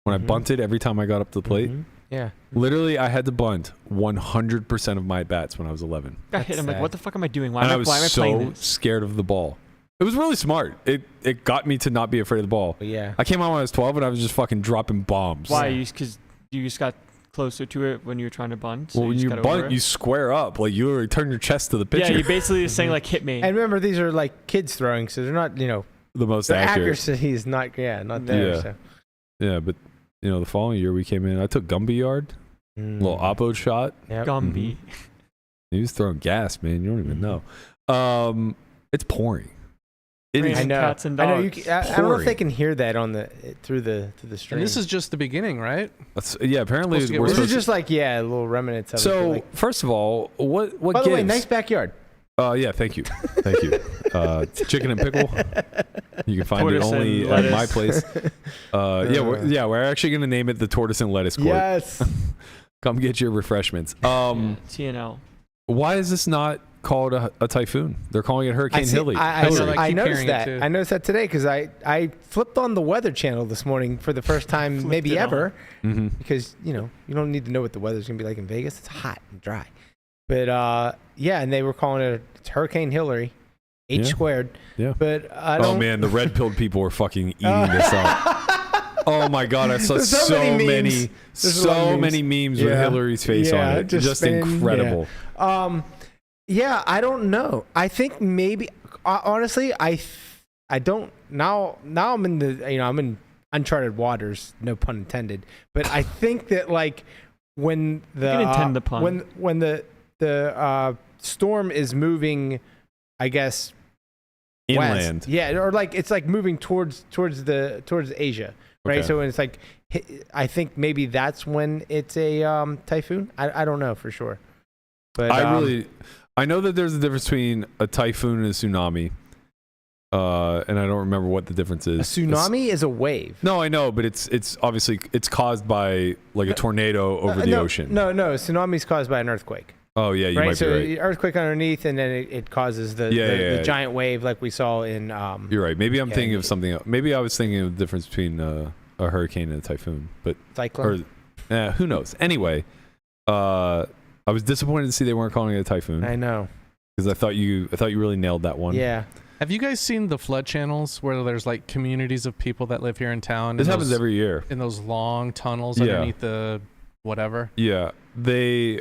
when I bunted every time I got up to the plate? Mhm. Yeah. Literally, I had to bunt 100% of my bats when I was 11. I hit. I'm like, sad. what the fuck am I doing? Why And I am was why am I so playing this? scared of the ball. It was really smart. It got me to not be afraid of the ball. But yeah. I came out when I was 12 and I was just fucking dropping bombs. Why? Because you just got closer to it when you were trying to bunt. So Well, when just you got over bunt, it? you square up. Like, you literally turn your chest to the pitcher. Yeah, you basically just saying like, hit me. And remember, these are like kids throwing, so they're not, the most the accurate. accuracy is not there. Yeah. So. Yeah, but, the following year we came in. I took Gumby yard, little oppo shot. Yep. Gumby. He was throwing gas, man. You don't even know. It's pouring. It Raining is. I know. cats and I know. dogs. I don't know if pouring. they can hear that on through the stream. And this is just the beginning, right? Yeah, apparently Supposed to get we're worse. This is supposed just like a little remnants of it. So, Like, first of all, what by gives? the way, nice backyard. Yeah, thank you. Thank you. Chicken and pickle. You can find it Tortoise only and at my lettuce. place. We're actually going to name it the Tortoise and Lettuce Court. Yes. Come get your refreshments. TNL. Why is this not called a typhoon? They're calling it Hurricane Hillary. I keep noticed hearing it that. too. I noticed that today because I flipped on the Weather Channel this morning for the first time maybe ever because you don't need to know what the weather's gonna be like in Vegas. It's hot and dry. But and they were calling it it's Hurricane Hillary, H squared. Yeah. But I don't. Oh man, the red-pilled people were fucking eating this up. Oh my god, I saw There's so many memes with Yeah. Hillary's face on it. Just incredible. Yeah, I don't know. I think maybe honestly, I don't now. I'm in I'm in uncharted waters, no pun intended. But I think that like when the You can intend the pun. when the storm is moving, I guess Inland. west. Yeah, or like it's like moving towards Asia, right? Okay. So when it's like I think maybe that's when it's a typhoon. I don't know for sure. But I know that there's a difference between a typhoon and a tsunami. And I don't remember what the difference is. a tsunami is a wave. No, I know, but it's obviously it's caused by like a tornado over the ocean. No, tsunami is caused by an earthquake. Oh yeah, you Right, might so be right. earthquake underneath, and then it causes the giant wave like we saw in. You're right. Maybe I'm yeah, thinking of something else. Maybe I was thinking of the difference between a hurricane and a typhoon, but Cyclone. who knows? Anyway, I was disappointed to see they weren't calling it a typhoon I know. because I thought you really nailed that one. Yeah. Have you guys seen the flood channels where there's like communities of people that live here in town? This happens every year. In those long tunnels Yeah. underneath the whatever. Yeah, they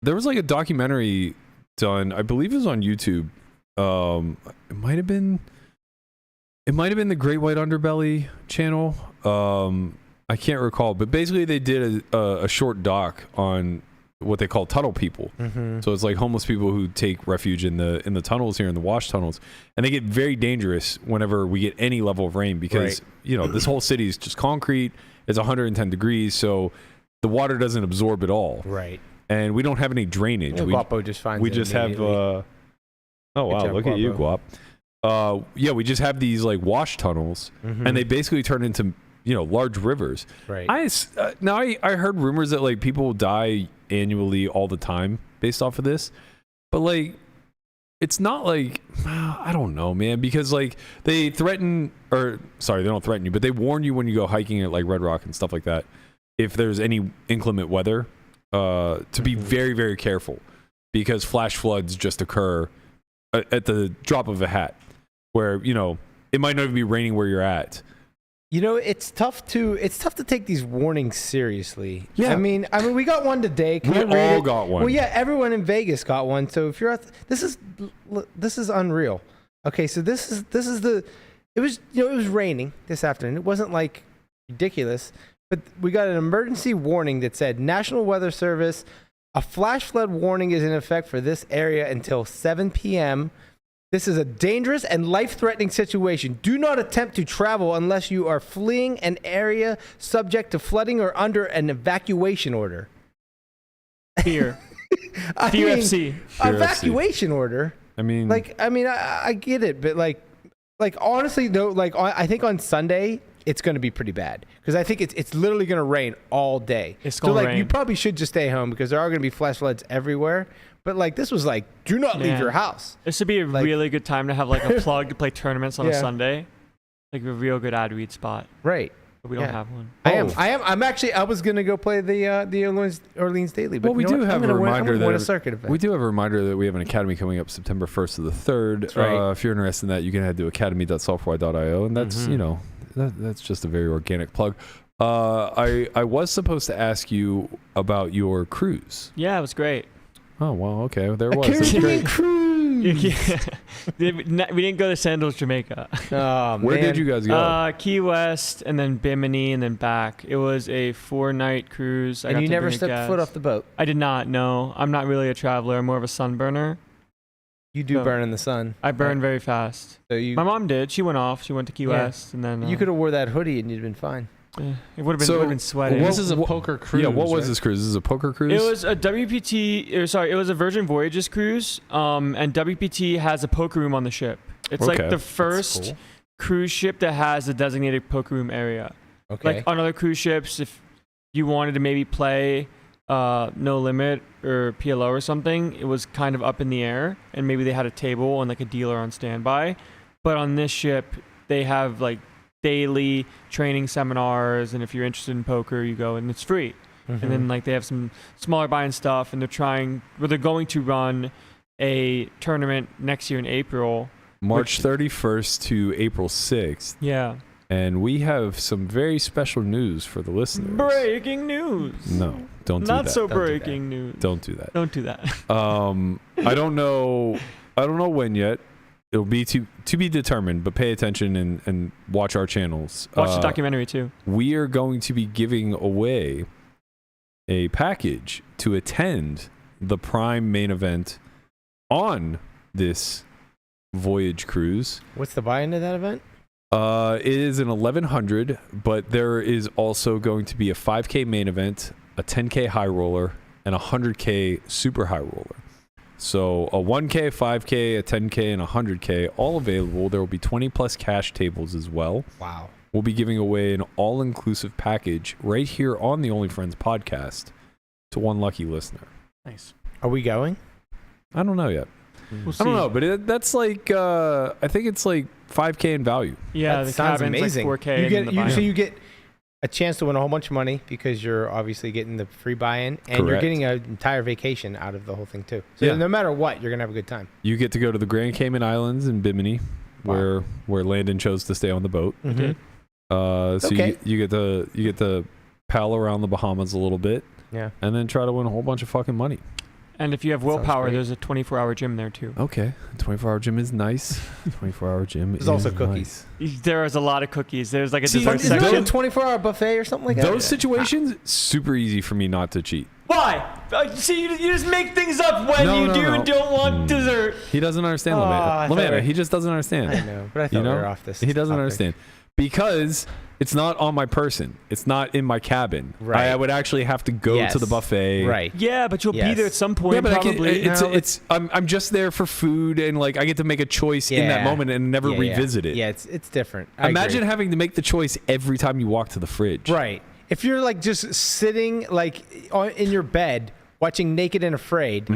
there was like a documentary done. I believe it was on YouTube. It might have been the Great White Underbelly channel. I can't recall, but basically they did a short doc on what they call tunnel people. Mm-hmm. So it's like homeless people who take refuge in the tunnels here, in the wash tunnels, and they get very dangerous whenever we get any level of rain because this whole city is just concrete. It's 110 degrees, so the water doesn't absorb at all. Right. And we don't have any drainage. Yeah, Guapo just finds we it just have. immediately. Oh wow! job, Look at you, Guap. We just have these like wash tunnels, Mhm. and they basically turn into large rivers. Right. I heard rumors that like people die annually all the time based off of this, but like it's not like I don't know, man, because like they they don't threaten you, but they warn you when you go hiking at like Red Rock and stuff like that if there's any inclement weather to be very, very careful because flash floods just occur at the drop of a hat where it might not even be raining where you're at. It's tough to take these warnings seriously. Yeah. I mean, we got one today. Can We I read all it? got one. Well, yeah, everyone in Vegas got one. So if you're this is unreal. Okay, so it was raining this afternoon. It wasn't like ridiculous, but we got an emergency warning that said National Weather Service, a flash flood warning is in effect for this area until 7 p.m. This is a dangerous and life-threatening situation. Do not attempt to travel unless you are fleeing an area subject to flooding or under an evacuation order. Fear. I Fear mean, FC. Fear evacuation order. I mean, I get it, but like honestly, though, I think on Sunday it's going to be pretty bad because I think it's literally going to rain all day. It's going to rain. You probably should just stay home because there are going to be flash floods everywhere. But like this was like, do not leave your house. This would be a really good time to have like a plug to play tournaments on a Sunday, like a real good ad read spot. Right. But we don't have one. I'm actually. I was gonna go play the Orleans Daily, but we do have a reminder that a circuit event. we do have a reminder that we have an academy coming up September 1st to the 3rd. That's right. If you're interested in that, you can head to academy.software.io, and that's that's just a very organic plug. I was supposed to ask you about your cruise. Yeah, it was great. Oh well, okay, there it was. Caribbean That's great. cruise. We didn't go to Sandals, Jamaica. Oh, Where man. did you guys go? Key West, and then Bimini, and then back. It was a 4-night cruise. And you never stepped foot off the boat. I did not. No, I'm not really a traveler. I'm more of a sunburner. You do So, burn in the sun. I burn very fast. So you My mom did. She went off. She went to Key West, and then you could have wore that hoodie and you'd been fine. It would have been, So, been sweaty. This is a poker cruise. Yeah, what was right? this cruise? This is a poker cruise? It was a it was a Virgin Voyages cruise. And WPT has a poker room on the ship. It's Okay. like the first cool. cruise ship that has a designated poker room area. Okay. Like on other cruise ships, if you wanted to maybe play No Limit or PLO or something, it was kind of up in the air, and maybe they had a table and like a dealer on standby. But on this ship, they have like daily training seminars, and if you're interested in poker, you go and it's free. Mm-hmm. And then like they have some smaller buy-in stuff, and they're going to run a tournament next year in April. March 31st to April 6th. Yeah. And we have some very special news for the listeners. Breaking news. No, don't do Not that. so Don't do breaking news. Don't do that. Don't do that. I don't know when yet. It'll be to be determined, but pay attention and watch our channels. Watch the documentary too. We are going to be giving away a package to attend the Prime main event on this voyage cruise. What's the buy-in to that event? It is an 1100, but there is also going to be a 5K main event, a 10K high roller, and a 100K super high roller. So a 1K, 5K, a 10K, and a 100K, all available. There will be 20 plus cash tables as well. Wow. We'll be giving away an all-inclusive package right here on the Only Friends podcast to one lucky listener. Nice. Are we going? I don't know yet. We'll I don't see. know, but that's like, I think it's like 5K in value. Yeah, That the sounds cabin's amazing. like 4K. You and then the get buy-in. so you get a chance to win a whole bunch of money because you're obviously getting the free buy-in, and you're Correct. getting an entire vacation out of the whole thing too. So Yeah. no matter what, you're gonna have a good time. You get to go to the Grand Cayman Islands in Bimini, where Landon chose to stay on the boat. did. So Okay. you get to pal around the Bahamas a little bit, Yeah. and then try to win a whole bunch of fucking money. And if you have Sounds willpower, great. there's a 24-hour gym there too. Okay, 24-hour gym is nice. 24-hour gym There's is also nice. cookies. There is a lot of cookies. There's like a See, dessert Is there a section. 24-hour buffet or something like that? Those situations, super easy for me not to cheat. Why? See, you just make things up when No, you no, do no. and don't want dessert. He doesn't understand Oh, I thought Lamanna. we- He just doesn't understand. I know, but I thought You know? we were off this. He doesn't topic. understand because it's not on my person. It's not in my cabin. Right. I would actually have to go Yes. to the buffet. Right. Yeah, but you'll be Yes. there at some point. Yeah, but probably. I'm just there for food, and like I get to make a choice in that Yeah. moment and never Yeah, revisit it. Yeah, it's different. I Imagine agree. having to make the choice every time you walk to the fridge. Right. If you're like just sitting like in your bed watching Naked and Afraid,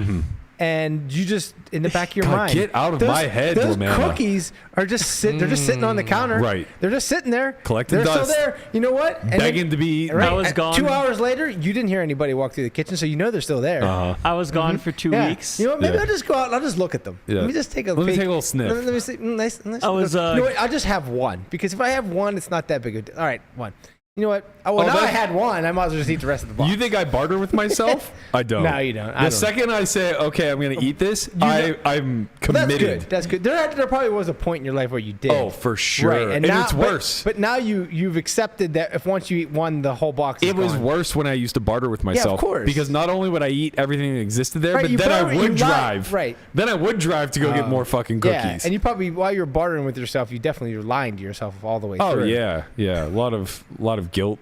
and you just in the back of your God, mind, get out of my head, Those Lamanna. cookies are just they're just sitting on the counter. Right. They're just sitting there. Collecting they're dust. still there. You know what? And Begging to be eaten. right, I was and gone. 2 hours later, you didn't hear anybody walk through the kitchen, so you know they're still there. I was gone for 2 Yeah. weeks. You know what? Maybe Yeah. I'll just go out and I'll just look at them. Yeah. Let me just take a Let me peek. take a little sniff. Let me see. Nice. I was, you know what? I'll just have one because if I have one, it's not that big of a deal. All right, one. You know what? Well, now I that's- had one. I might as well just eat the rest of the box. You think I barter with myself? I don't. No, you don't. I The don't. second I say, okay, I'm going to eat this, I'm Well, that's committed. good. That's good. There probably was a point in your life where you did. Oh, for sure. Right, And now, it's worse. But now you've accepted that if once you eat one, the whole box is It was gone. worse when I used to barter with myself. course. Because not only would I eat everything that existed there, Right, but you then I probably- would you drive. right. Then I would drive to go get more fucking cookies. Yeah, and you probably while you're bartering with yourself, you definitely were lying to yourself all the way Oh through. yeah. A lot of guilt.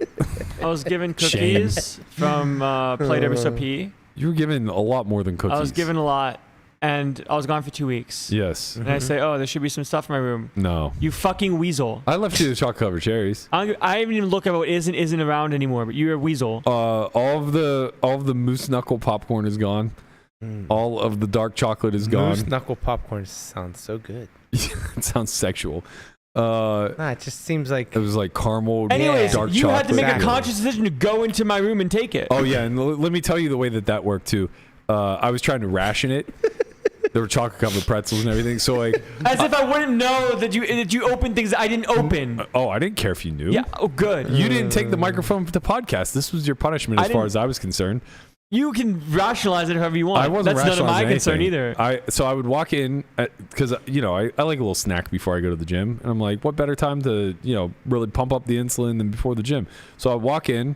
I was given Shame. cookies from Plate MSOP. You were given a lot more than cookies. I was given a lot, and I was gone for 2 weeks. Yes. And I say, oh, there should be some stuff in my room. No. You fucking weasel. I left you the chocolate covered cherries. I haven't even looked at what is and isn't around anymore, but you're a weasel. All of the moose knuckle popcorn is gone. All of the dark chocolate is gone. Moose knuckle popcorn sounds so good. It sounds sexual. It just seems like It was like caramel, Anyways, dark you chocolate. had to make a Exactly. conscious decision to go into my room and take it. Oh yeah, and let me tell you the way that worked too. I was trying to ration it. There were chocolate covered pretzels and everything. So like, As if I wouldn't know that you opened things that I didn't open. oh, I didn't care if you knew. Yeah. Oh, good. You didn't take the microphone to podcast. This was your punishment I as far didn't- as I was concerned. You can rationalize it however you want. I wasn't That's none of my rationalizing concern anything. either. So I would walk in because I like a little snack before I go to the gym, and I'm like, what better time to really pump up the insulin than before the gym? So I walk in,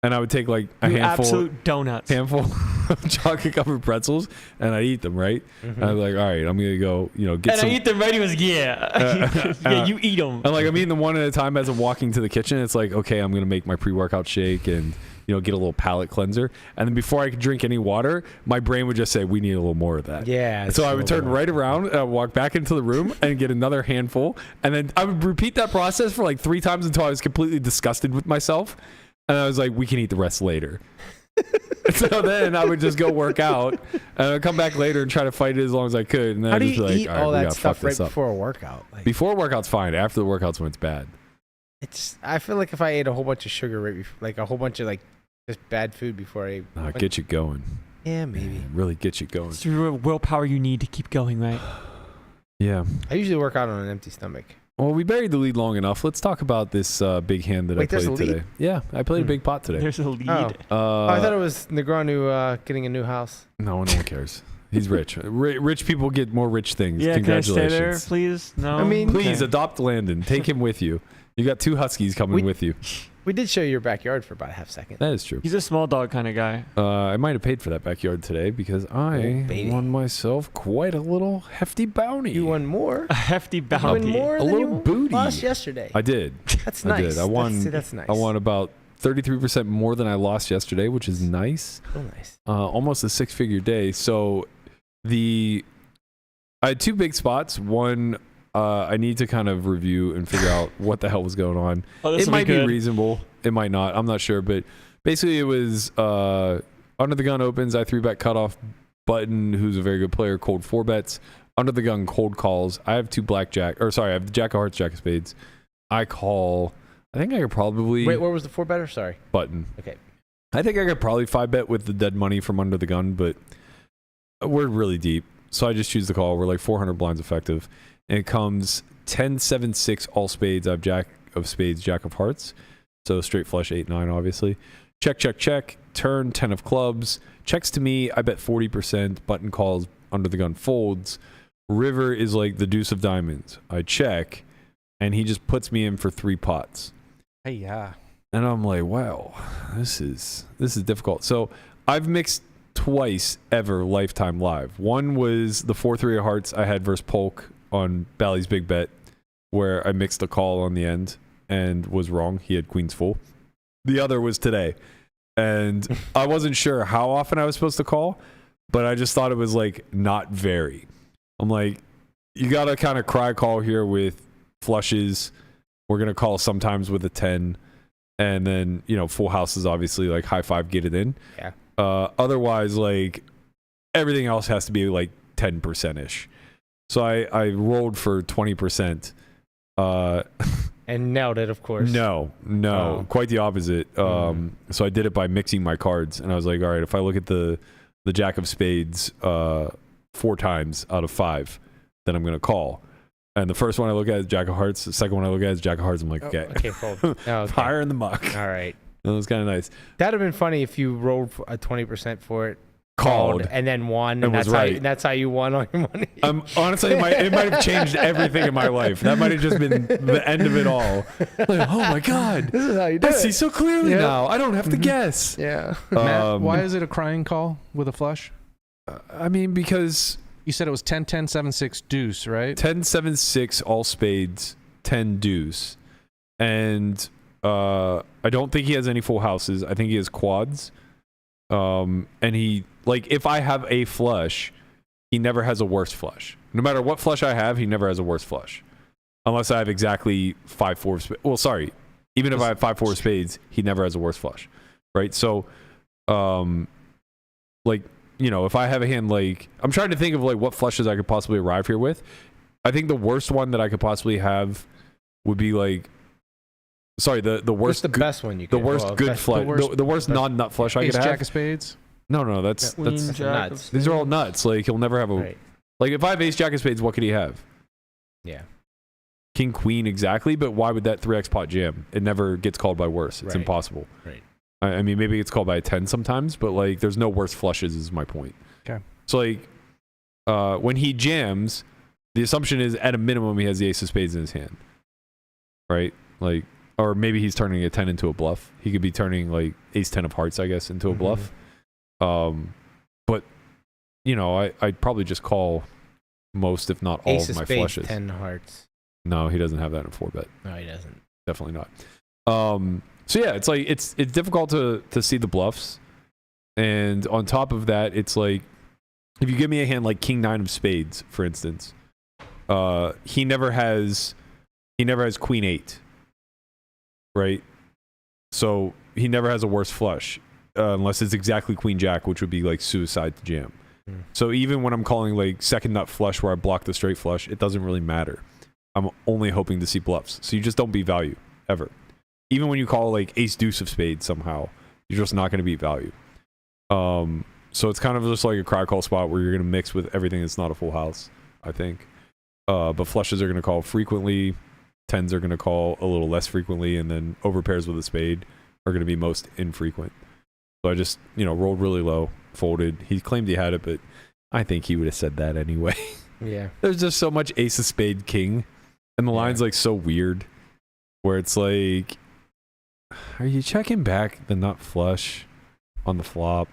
and I would take like a You handful absolute donuts. of chocolate covered pretzels, and I'd eat them. Right, and I'd be like, all right, I'm gonna go, get And some. I eat them right. He was, yeah, you eat them. And like I'm eating them one at a time as I'm walking to the kitchen. It's like, okay, I'm gonna make my pre-workout shake and get a little palate cleanser. And then before I could drink any water, my brain would just say, we need a little more of that. yeah. So I would turn right around, walk back into the room, and get another handful. And then I would repeat that process for like 3 times until I was completely disgusted with myself. And I was like, we can eat the rest later. So then I would just go work out, and I'd come back later and try to fight it as long as I could. And then How I'd do just you be like, eat all right, all we that gotta stuff fuck right this up. before a workout? Like, Before workout's fine. After the workout's when it's bad. I feel like if I ate a whole bunch of sugar right before, like a whole bunch of like just bad food before I Get you going. yeah, maybe. Yeah, really get you going. It's the willpower you need to keep going, right? Yeah. I usually work out on an empty stomach. Well, we buried the lead long enough. Let's talk about this big hand that Wait, I there's played a lead? today. Yeah, I played a big pot today. There's a lead. Oh. I thought it was Negreanu getting a new house. No one cares. He's rich. Rich people get more rich things. Yeah, can I stay Congratulations. there, please? No. I mean- Please Okay. adopt Landon. Take him with you. You got 2 huskies coming with you. We did show your backyard for about a half second. That is true. He's a small dog kind of guy. I might have paid for that backyard today because I baby. won myself quite a little hefty bounty. You won more. A hefty You bounty. won more A than little you booty. lost yesterday. I did. That's I nice. did. I won. That's nice. I won about 33% more than I lost yesterday, which is nice. Real nice. Almost a 6-figure day. So I had 2 big spots. One, I need to kind of review and figure out what the hell was going on. Oh, It might be reasonable. It might not. I'm not sure. But basically, it was under the gun opens. I 3-bet cutoff. Button, who's a very good player, cold 4 bets. Under the gun cold calls. I have 2 blackjack. I have the Jack of Hearts, Jack of Spades. I call. I think I could probably. Wait, where was the 4-better? Sorry. Button. Okay. I think I could probably 5-bet with the dead money from under the gun, but we're really deep. So I just choose the call. We're like 400 blinds effective. And it comes 10, 7, 6, all spades. I have Jack of Spades, Jack of Hearts. So straight flush 8, 9, obviously. Check, check, check. Turn 10 of clubs. Checks to me. I bet 40%. Button calls. Under the gun folds. River is like the deuce of diamonds. I check. And he just puts me in for 3 pots. Hey, yeah. And I'm like, wow, this is difficult. So I've mixed twice ever lifetime live. One was the 4-3 of hearts I had versus Polk on Bally's Big Bet, where I mixed a call on the end and was wrong. He had queens full. The other was today. And I wasn't sure how often I was supposed to call, but I just thought it was like not very. I'm like, you got to kind of cry call here with flushes. We're going to call sometimes with a 10. And then, full house is obviously like high 5, get it in. Yeah. Otherwise, like everything else has to be like 10%ish. So I rolled for 20%. And nailed it, of course. No, quite the opposite. So I did it by mixing my cards, and I was like, all right, if I look at the Jack of Spades 4 times out of 5, then I'm gonna call. And the first one I look at is Jack of Hearts. The second one I look at is Jack of Hearts. I'm like, okay, Okay, fold. Oh, okay. fire in the muck. All right. That was kind of nice. That'd have been funny if you rolled a 20% for it, Called. and then won, And was right. That's how you won all your money. Honestly, it might have changed everything in my life. That might have just been the end of it all. Like, oh my God. This is how you do I it. see so clearly Yeah. now. I don't have to guess. Yeah. Matt, why is it a crying call with a flush? I mean, because You said it was 10, 10, 7, 6 deuce, right? 10, 7, 6, all spades, 10 deuce. And I don't think he has any full houses. I think he has quads. And he, like, if I have a flush, he never has a worse flush. No matter what flush I have, he never has a worse flush. Unless I have exactly 5-4 of spades. Well, sorry. Even if I have 5-4 of spades, he never has a worse flush. Right? So, like, if I have a hand like, I'm trying to think of like what flushes I could possibly arrive here with. I think the worst one that I could possibly have would be like, sorry, the worst, What's the best one you could the worst good flush, the worst non-nut flush I Ace could Jack have. of Spades. No, that's Queen, that's Jack of nuts. these are all nuts. Like he'll never have a Right. like if I have Ace Jack of Spades, what could he have? Yeah. King Queen exactly, but why would that 3x pot jam? It never gets called by worse. It's Right. impossible. Right. I mean, maybe it's called by a 10 sometimes, but like there's no worse flushes is my point. Okay. So like when he jams, the assumption is at a minimum he has the Ace of Spades in his hand. Right? Like, or maybe he's turning a 10 into a bluff. He could be turning like Ace 10 of hearts, I guess, into a bluff. But I'd probably just call most, if not all, Ace of my of Spades, flushes. 10 hearts. No, he doesn't have that in a 4-bet. No, he doesn't. Definitely not. So yeah, it's like it's difficult to see the bluffs, and on top of that, it's like if you give me a hand like King 9 of Spades, for instance, he never has Queen 8, right? So he never has a worse flush. unless it's exactly queen jack, which would be like suicide to jam. So even when I'm calling like second nut flush where I block the straight flush, it doesn't really matter. I'm only hoping to see bluffs. So you just don't beat value ever. Even when you call like ace deuce of spades somehow, you're just not going to beat value. So it's kind of just like a cry call spot where you're going to mix with everything that's not a full house, I think. But flushes are going to call frequently. Tens are going to call a little less frequently. And then overpairs with a spade are going to be most infrequent. So I just, rolled really low, folded. He claimed he had it, but I think he would have said that anyway. Yeah. There's just so much ace of spade king. And the line's like so weird where it's like, are you checking back the nut flush on the flop?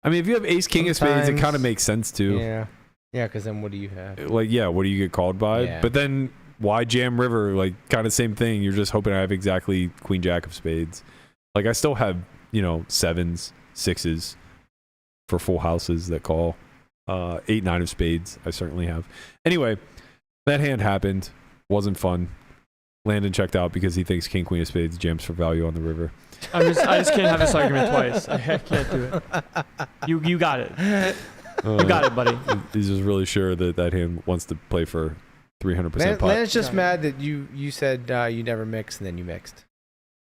I mean, if you have ace king of spades, it kind of makes sense too. Yeah. Yeah, because then what do you have? Like, yeah, what do you get called by? Yeah. But then why jam river? Like, kind of same thing. You're just hoping I have exactly queen jack of spades. Like, I still have, sevens, sixes for full houses that call. 8, 9 of spades, I certainly have. Anyway, that hand happened. Wasn't fun. Landon checked out because he thinks king queen of spades jams for value on the river. I just can't have this argument twice. I can't do it. You got it. You got it, buddy. He's just really sure that hand wants to play for 300% pot. Landon's just mad that you said you never mixed and then you mixed.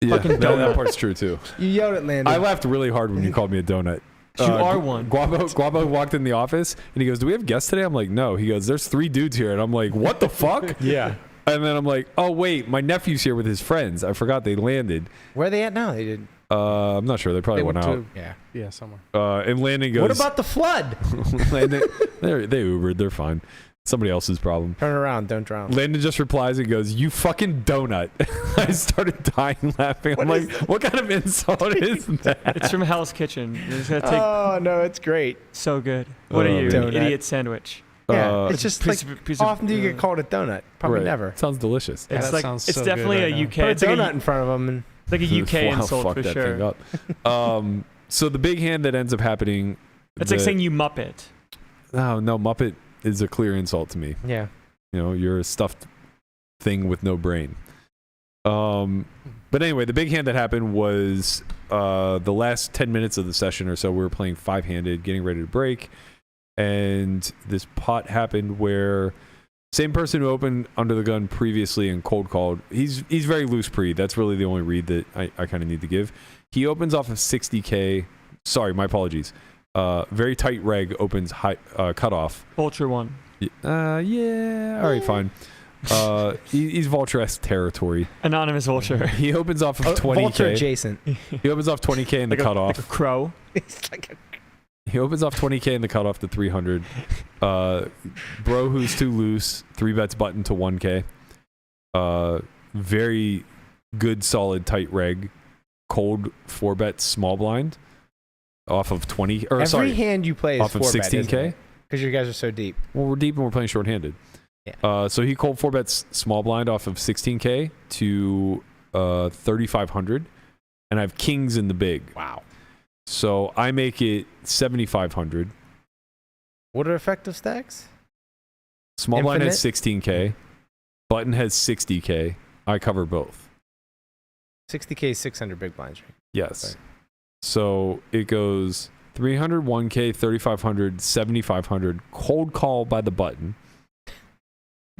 Yeah, Fucking that donut. part's true too. You yelled at Landon. I laughed really hard when you called me a donut. You are one. Guabo walked in the office and he goes, "Do we have guests today?" I'm like, "No." He goes, "There's 3 dudes here," and I'm like, "What the fuck?" Yeah. And then I'm like, "Oh wait, my nephew's here with his friends. I forgot they landed." Where are they at now? They did. I'm not sure. They probably went out. Yeah. Somewhere. And Landon goes, What about the flood? Landon, they Ubered. They're fine. Somebody else's problem. Turn around. Don't drown. Landon just replies and goes, "You fucking donut." I started dying laughing. I'm like, what kind of insult is that? It's from Hell's Kitchen. It's gonna take Oh, no, it's great. so good. What are you, an Donut. idiot sandwich? Yeah, it's just piece like, of- often do you get called a donut? Probably Right. never. Sounds delicious. Yeah, It's that like sounds it's so definitely good right a now. UK. Put a It's like donut a, in front of them. And it's like a UK Wow, insult fuck for that sure. thing up. So the big hand that ends up happening. It's like saying you muppet. Oh no, Muppet is a clear insult to me. yeah. You're a stuffed thing with no brain. But anyway, the big hand that happened was the last 10 minutes of the session or so. We were playing 5-handed, getting ready to break, and this pot happened where same person who opened under the gun previously and cold called. He's very loose pre. That's really the only read that I kind of need to give. He opens off of 60K. Sorry, my apologies. Very tight reg opens high cutoff. Vulture one. Yeah. All right, fine. He's Vulture-esque territory. Anonymous vulture. He opens off of 20K. Vulture adjacent. He opens off 20K in the Like cutoff. like a crow. It's like He opens off 20K in the cutoff to 300. Bro who's too loose, 3-bets button to 1K. Very good, solid, tight reg. Cold 4-bet small blind off of 20. Or every sorry, hand you play is off of 16K. Because you guys are so deep. Well, we're deep and we're playing short-handed. Yeah. So he cold 4-bets small blind off of 16K to 3,500, and I have kings in the big. Wow. So I make it 7,500. What are effective stacks? Small blind has Infinite? 16K. Button has 60K. I cover both. 60K is 600 big blinds, right? Yes. Right. So it goes 300, 1K, 3,500, 7,500. Cold call by the button.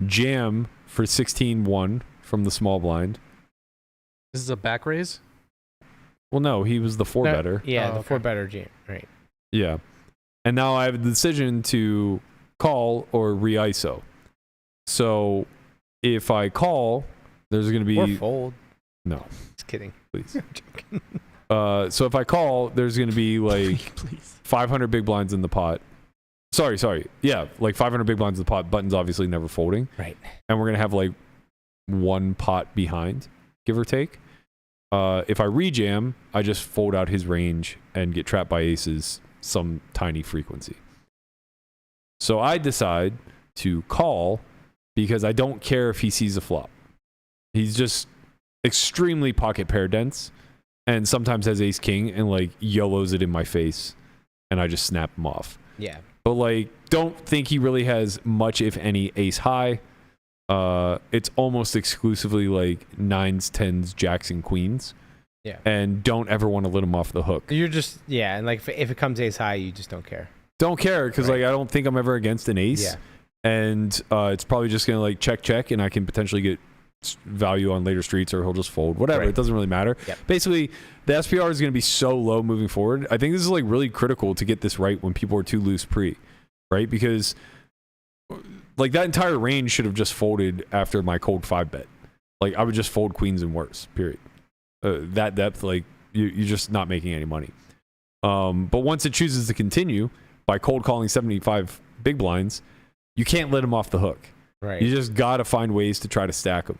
Jam for 16-1 from the small blind. This is a back raise? Well, no, he was the 4-better. Yeah, Oh, the okay. 4-better jam. Right. Yeah. And now I have the decision to call or re-ISO. So if I call, there's going to Or be... fold. No, Just kidding. please. So if I call, there's going to be like Please. 500 big blinds in the pot. Sorry. Yeah, like 500 big blinds in the pot. Button's obviously never folding. Right. And we're going to have like 1 pot behind, give or take. If I rejam, I just fold out his range and get trapped by aces some tiny frequency. So I decide to call because I don't care if he sees a flop. He's just extremely pocket pair dense and sometimes has ace king and like YOLOs it in my face and I just snap him off. Yeah. But like, don't think he really has much, if any, ace high. It's almost exclusively like 9s, 10s, jacks, and queens. Yeah. and don't ever want to let him off the hook. You're just and like if it comes ace high, you just don't care. Don't care because Right. like I don't think I'm ever against an ace. Yeah. And it's probably just gonna like check, and I can potentially get value on later streets, or he'll just fold. Whatever, Right. it doesn't really matter. Yep. Basically, the SPR is gonna be so low moving forward. I think this is like really critical to get this right when people are too loose pre, right? Because like that entire range should have just folded after my cold 5 bet. Like I would just fold queens and worse. Period. That depth, like you're just not making any money. But once it chooses to continue by cold calling 75 big blinds, you can't let him off the hook. Right. You just got to find ways to try to stack him.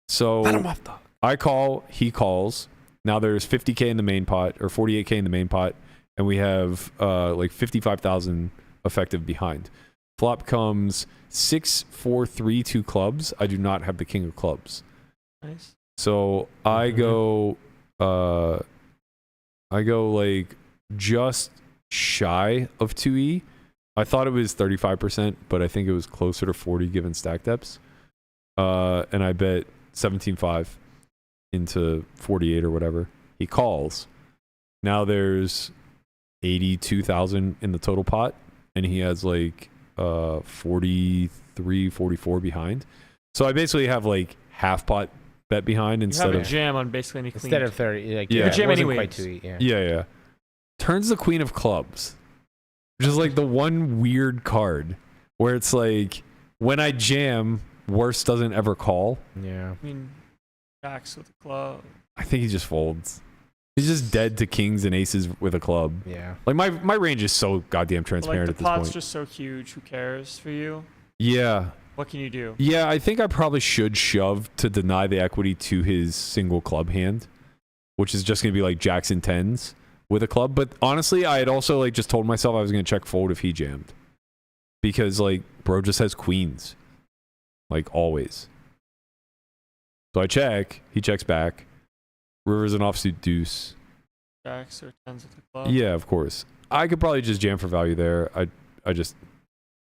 So Let him off the hook. I call, he calls. Now there's 50K in the main pot, or 48K in the main pot, and we have like 55,000 effective behind. Flop comes 6, 4, 3, 2 clubs. I do not have the king of clubs. Nice. So I go like just shy of 2E. I thought it was 35%, but I think it was closer to 40 given stack depths. And I bet 17.5 into 48 or whatever. He calls. Now there's 82,000 in the total pot, and he has like 43, 44 behind. So I basically have like half pot bet behind You instead have a of jam on basically any clean. Instead of 30, like Yeah. it Jam wasn't anyways. quite 2E. Yeah. yeah. Turns the queen of clubs, which is like the one weird card where it's like when I jam, worst doesn't ever call. Yeah. I mean, jacks with a club. I think he just folds. He's just dead to kings and aces with a club. Yeah. Like my range is so goddamn But, transparent like, at the this pot's point. just so huge. Who cares for you? Yeah. What can you do? Yeah, I think I probably should shove to deny the equity to his single club hand, which is just going to be like jacks and tens with a club. But honestly, I had also like just told myself I was going to check fold if he jammed, because like bro just has queens, like always. So I check, he checks back. River's an offsuit deuce. Jacks or tens with a club? Yeah, of course. I could probably just jam for value there. I just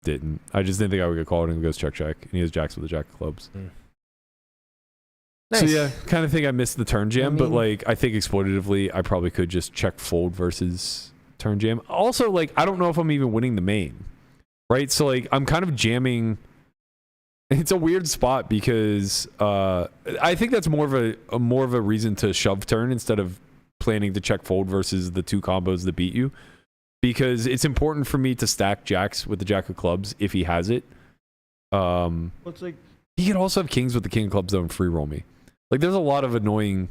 didn't. I just didn't think I would get called, and he goes check, and he has jacks with a jack of clubs. Nice. So yeah, kind of think I missed the turn jam, but mean- like I think exploitatively, I probably could just check fold versus turn jam. Also, like I don't know if I'm even winning the main, right? So like I'm kind of jamming. It's a weird spot because I think that's more of a reason to shove turn instead of planning to check fold versus the 2 combos that beat you, because it's important for me to stack jacks with the jack of clubs if he has it. Well, it's like He could also have kings with the king of clubs though and free roll me. Like there's a lot of annoying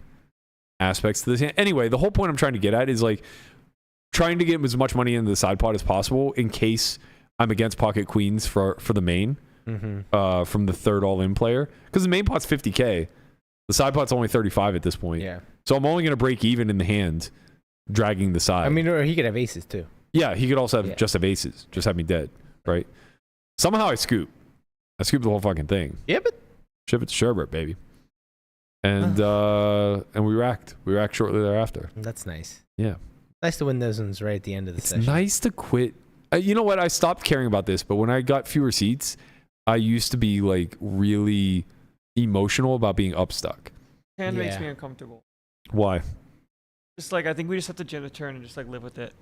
aspects to this hand. Anyway, the whole point I'm trying to get at is like trying to get as much money into the side pot as possible in case I'm against pocket queens for the main from the third all-in player, because the main pot's 50K. The side pot's only 35 at this point. Yeah. So I'm only going to break even in the hand dragging the side. I mean, or he could have aces too. yeah, he could also have Yeah. just have aces, just have me dead, right? Somehow I scoop the whole fucking thing. Yeah, but Ship it to Sherbert, baby. And we racked. We racked shortly thereafter. that's nice. Yeah. Nice to win those ones right at the end of the It's session. nice to quit. You know what? I stopped caring about this, but when I got fewer seats, I used to be like really emotional about being upstuck. hand makes Yeah. me uncomfortable. Why? Just like I think we just have to jam the turn and just like live with it.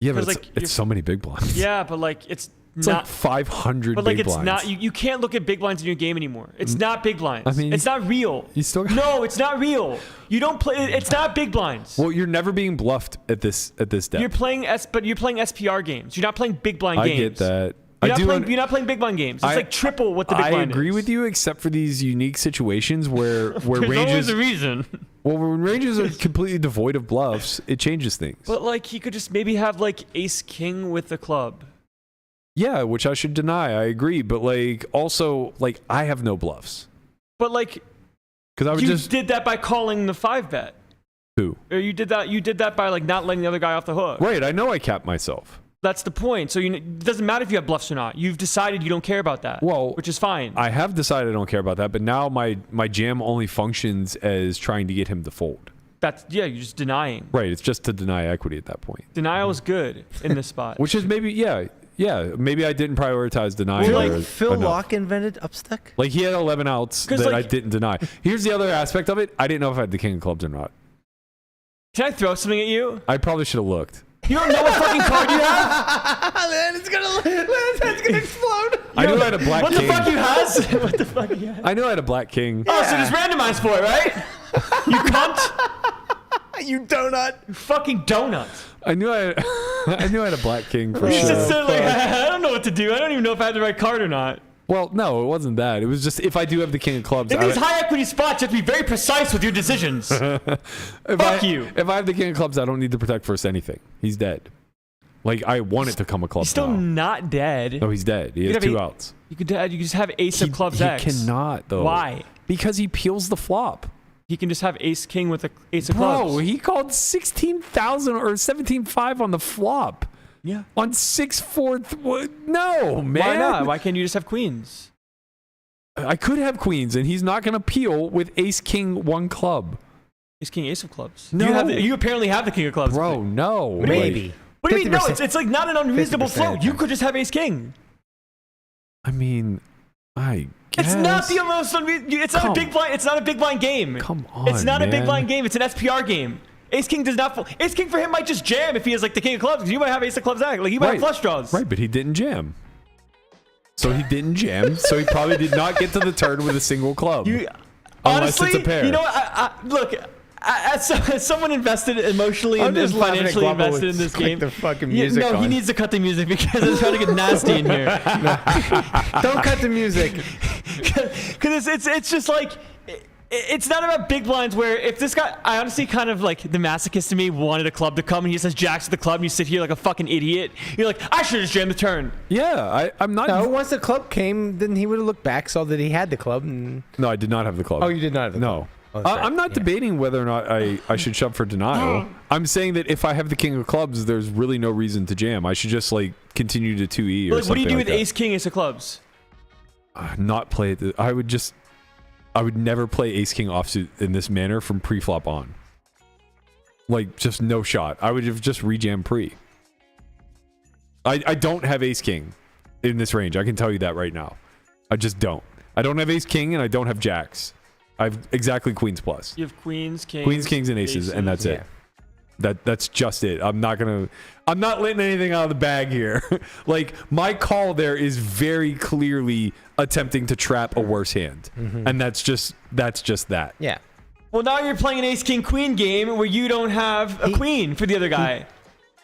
Yeah, but 'Cause, it's, like, you're- it's so many big blinds. Yeah, but like it's It's not. like 500 but like big it's blinds. not. You can't look at big blinds in your game anymore. It's not big blinds. I mean, it's not real. You still got... No, it's not real. You don't play. It's not big blinds. Well, you're never being bluffed at this depth. You're playing but you're playing SPR games. You're not playing big blind I games. get that. You're not playing big blind games. It's like triple what the big I blind is. agree with you, except for these unique situations where There's always ranges. a reason. Well, when ranges are completely devoid of bluffs, it changes things. But like he could just maybe have like ace king with the club. Yeah, which I should deny. I agree, but like also like I have no bluffs But like because I would you just did that by calling the 5-bet. who Or you did that by like not letting the other guy off the hook. right. I know I capped myself. That's the point. So it doesn't matter if you have bluffs or not. You've decided you don't care about that. Well, which is fine. I have decided I don't care about that, but now my jam only functions as trying to get him to fold. You're just denying. Right. It's just to deny equity at that point, Denial is good in this spot. which is maybe maybe I didn't prioritize denying. Well, there like Phil enough. Locke invented upstuck. Like he had 11 outs 'Cause, that I like- didn't deny. Here's the other aspect of it. I didn't know if I had the king of clubs or not. Can I throw something at you? I probably should have looked. You don't know what fucking card you have? Landon's gonna explode. I knew I had a black What king. the fuck you has? What the fuck you has? I knew I had a black king. Oh, so just randomized for it, right? You cunt. You donut. You fucking donut. I knew I had a black king for He's sure. just sitting like, I don't know what to do. I don't even know if I had the right card or not. Well, no, it wasn't that. It was just if I do have the king of clubs. In these high equity spots, you have to be very precise with your decisions. Fuck you. If I have the king of clubs, I don't need to protect first anything. He's dead. Like, I want it to come a club. He's still now. not dead. No, he's dead. He You has could have 2 eight- outs. You could just have ace of clubs he X. cannot, though. Why? Because he peels the flop. He can just have ace king with a ace of Bro, clubs. he called 16,000 or 17.5 on the flop. Yeah. On 6-4. No, man. Why not? Why can't you just have queens? I could have queens, and he's not going to peel with ace king 1 club. Ace king ace of clubs. No. You apparently have the king of clubs. Bro, no. Maybe. What do you mean? No, 50%. it's like not an unreasonable 50% flow. of the You time. could just have ace king. I mean, I guess. It's not the most unreasonable. It's not a big blind. It's not a big blind game. Come on, It's not a big man. blind game. It's an SPR game. Ace king does not. Ace king for him might just jam if he has like the king of clubs. 'Cause you might have ace of clubs X. Like you might have flush draws. Right, but he didn't jam. So he didn't jam. So he probably did not get to the turn with a single club. You, Unless honestly, it's a pair. you know what? Look, as someone invested emotionally I'm and just laughing at financially Guapo invested in with this click game. the fucking Yeah, music no, he on. needs to cut the music because it's trying to get nasty in here. Don't cut the music. Because it's just like it's not about big blinds where if this guy, I honestly kind of like the masochist to me wanted a club to come and he says jacks at the club and you sit here like a fucking idiot. You're like, I should have just jammed the turn. Yeah, I'm not. No, once the club came, then he would have looked back, saw that he had the club, and No, I did not have the club. oh, you did not have the club. No. Oh, that's right. I'm not Yeah. debating whether or not I should shove for denial. I'm saying that if I have the king of clubs, there's really no reason to jam. I should just like continue to 2E or Like, something. what do you do like with that. ace king ace of clubs? Not play it. I would never play ace king offsuit in this manner from pre-flop on. Like, just no shot. I would have just rejammed pre. I don't have ace king in this range. I can tell you that right now. I just don't. I don't have ace king and I don't have jacks. I have exactly queens plus. You have queens, Kings, and aces, and that's it. Yeah. That's just it. I'm not letting anything out of the bag here. Like, my call there is very clearly attempting to trap a worse hand. And that's just that. Yeah. Well, now you're playing an ace king queen game where you don't have a queen for the other guy.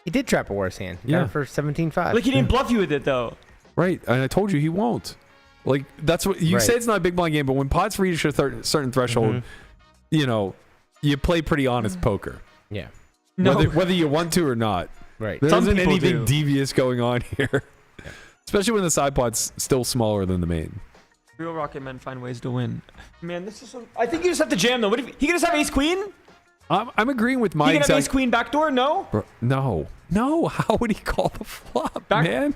He did trap a worse hand. He Yeah. got it for 17-5. Like he didn't bluff you with it though. Right. And I told you he won't. Like, that's what you Right. say. It's not a big blind game, but when pots reach a certain threshold, you know, you play pretty honest poker. Yeah. No. Whether you want to or not. Right. There Some isn't people anything do. devious going on here. Especially when the side pot's still smaller than the main. Real rocket men find ways to win. Man, this is so. I think you just have to jam though. What if he can just have ace queen? I'm agreeing with He my can have ace exact. queen backdoor? No. Bro, no. How would he call the flop, man?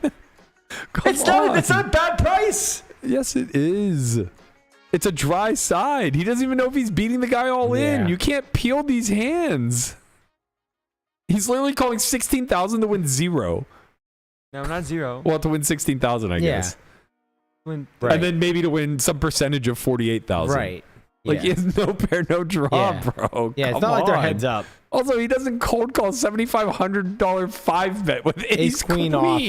Come It's not. on. It's not a bad price. Yes, it is. It's a dry side. He doesn't even know if he's beating the guy all in. Yeah. You can't peel these hands. He's literally calling 16,000 to win 0. No, not 0. Well, to win 16,000, I Yeah. guess. Win- Right. And then maybe to win some percentage of 48,000. Right. Like, he yeah. has no pair, no draw, Yeah. bro. Yeah, it's Come not like they're on. heads up. Also, he doesn't cold call $7,500 5 bet with ace queen off.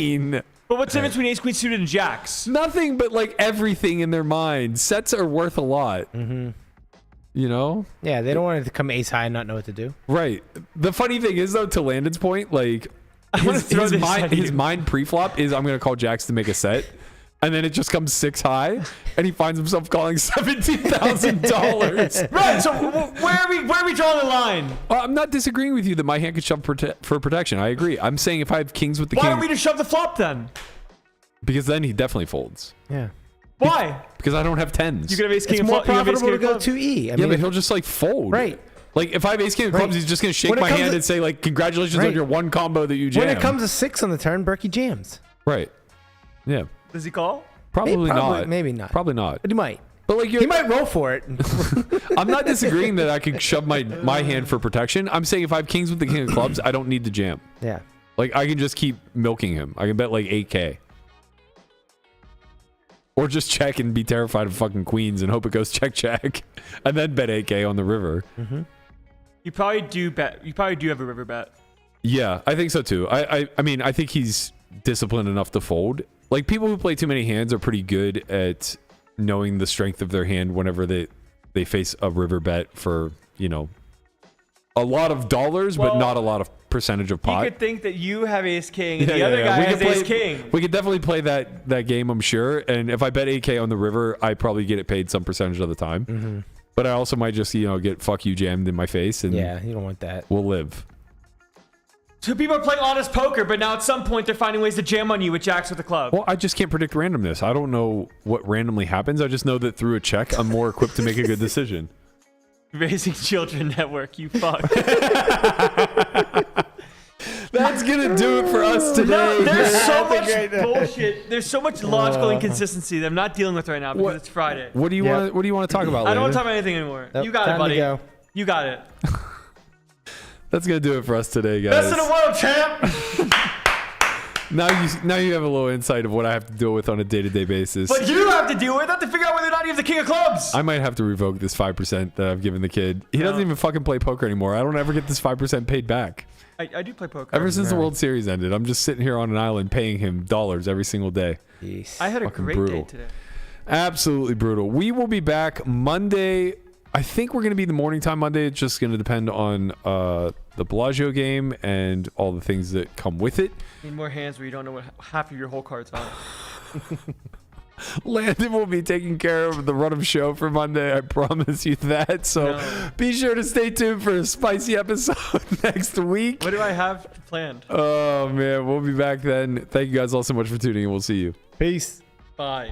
But what's the difference between ace queen suited and jacks? Nothing but like everything in their mind. Sets are worth a lot. Mm-hmm. You know? Yeah, they don't want it to come ace high and not know what to do. Right. The funny thing is, though, to Landon's point, like wanna throw his this mind, at you. his mind pre-flop is I'm going to call jacks to make a set. And then it just comes 6 high, and he finds himself calling $17,000. Right. So where are we drawing the line? I'm not disagreeing with you that my hand could shove for protection. I agree. I'm saying if I have kings with the Why king, don't we just shove the flop then? because then he definitely folds. Yeah. Why? Because I don't have tens. You could have ace king It's and more flop. You have ace profitable king to and go clubs. 2E. I Yeah, mean, but he'll just like fold. Right. Like if I have ace king of clubs, Right. he's just gonna shake When it my comes hand to- and say like, "Congratulations on Right. your one combo that you jammed." when it comes to 6 on the turn, Berkey jams. right, yeah, Does he call? probably not. Maybe not. Probably not. But he might. But like, He might roll for it. I'm not disagreeing that I could shove my hand for protection. I'm saying if I have kings with the king of clubs, I don't need to jam. Yeah. Like I can just keep milking him. I can bet like 8K. Or just check and be terrified of fucking queens and hope it goes check, and then bet 8K on the river. Yeah, You probably do bet. You probably do have a river bet. Yeah, I think so too. I mean, I think he's disciplined enough to fold. Like, people who play too many hands are pretty good at knowing the strength of their hand whenever they face a river bet for, you know, a lot of dollars, but not a lot of percentage of pot. You could think that you have ace king and the other guy has ace king. We could definitely play that game, I'm sure. And if I bet 8K on the river, I probably get it paid some percentage of the time. Mm-hmm. But I also might just, you know, get fuck you jammed in my face. And yeah, you don't want that. We'll live. So people are playing honest poker, but now at some point they're finding ways to jam on you with jacks with a club. Well, I just can't predict randomness. I don't know what randomly happens. I just know that through a check, I'm more equipped to make a good decision. Raising Children Network, you fuck. That's gonna do it for us today. No, there's so much bullshit. There's so much logical inconsistency that I'm not dealing with right now because it's Friday. What do you want? What do you want to talk about? I don't want to Landon? talk about anything anymore. Nope, You got it, buddy. go. You got it. That's gonna do it for us today, guys. Best in the world, champ. Now you have a little insight of what I have to deal with on a day-to-day basis. But you have to deal with that to figure out whether or not you have the king of clubs. I might have to revoke this 5% that I've given the kid. He doesn't even fucking play poker anymore. I don't ever get this 5% paid back. I do play poker. Ever since the World Series ended, I'm just sitting here on an island paying him dollars every single day. Jeez. I had a Fucking great brutal. day today. Absolutely brutal. We will be back Monday. I think we're going to be the morning time Monday. It's just going to depend on the Bellagio game and all the things that come with it. Need more hands where you don't know what half of your whole cards are. Landon will be taking care of the run of show for Monday. I promise you that. So be sure to stay tuned for a spicy episode next week. What do I have planned? Oh, man. We'll be back then. Thank you guys all so much for tuning in. We'll see you. Peace. Bye.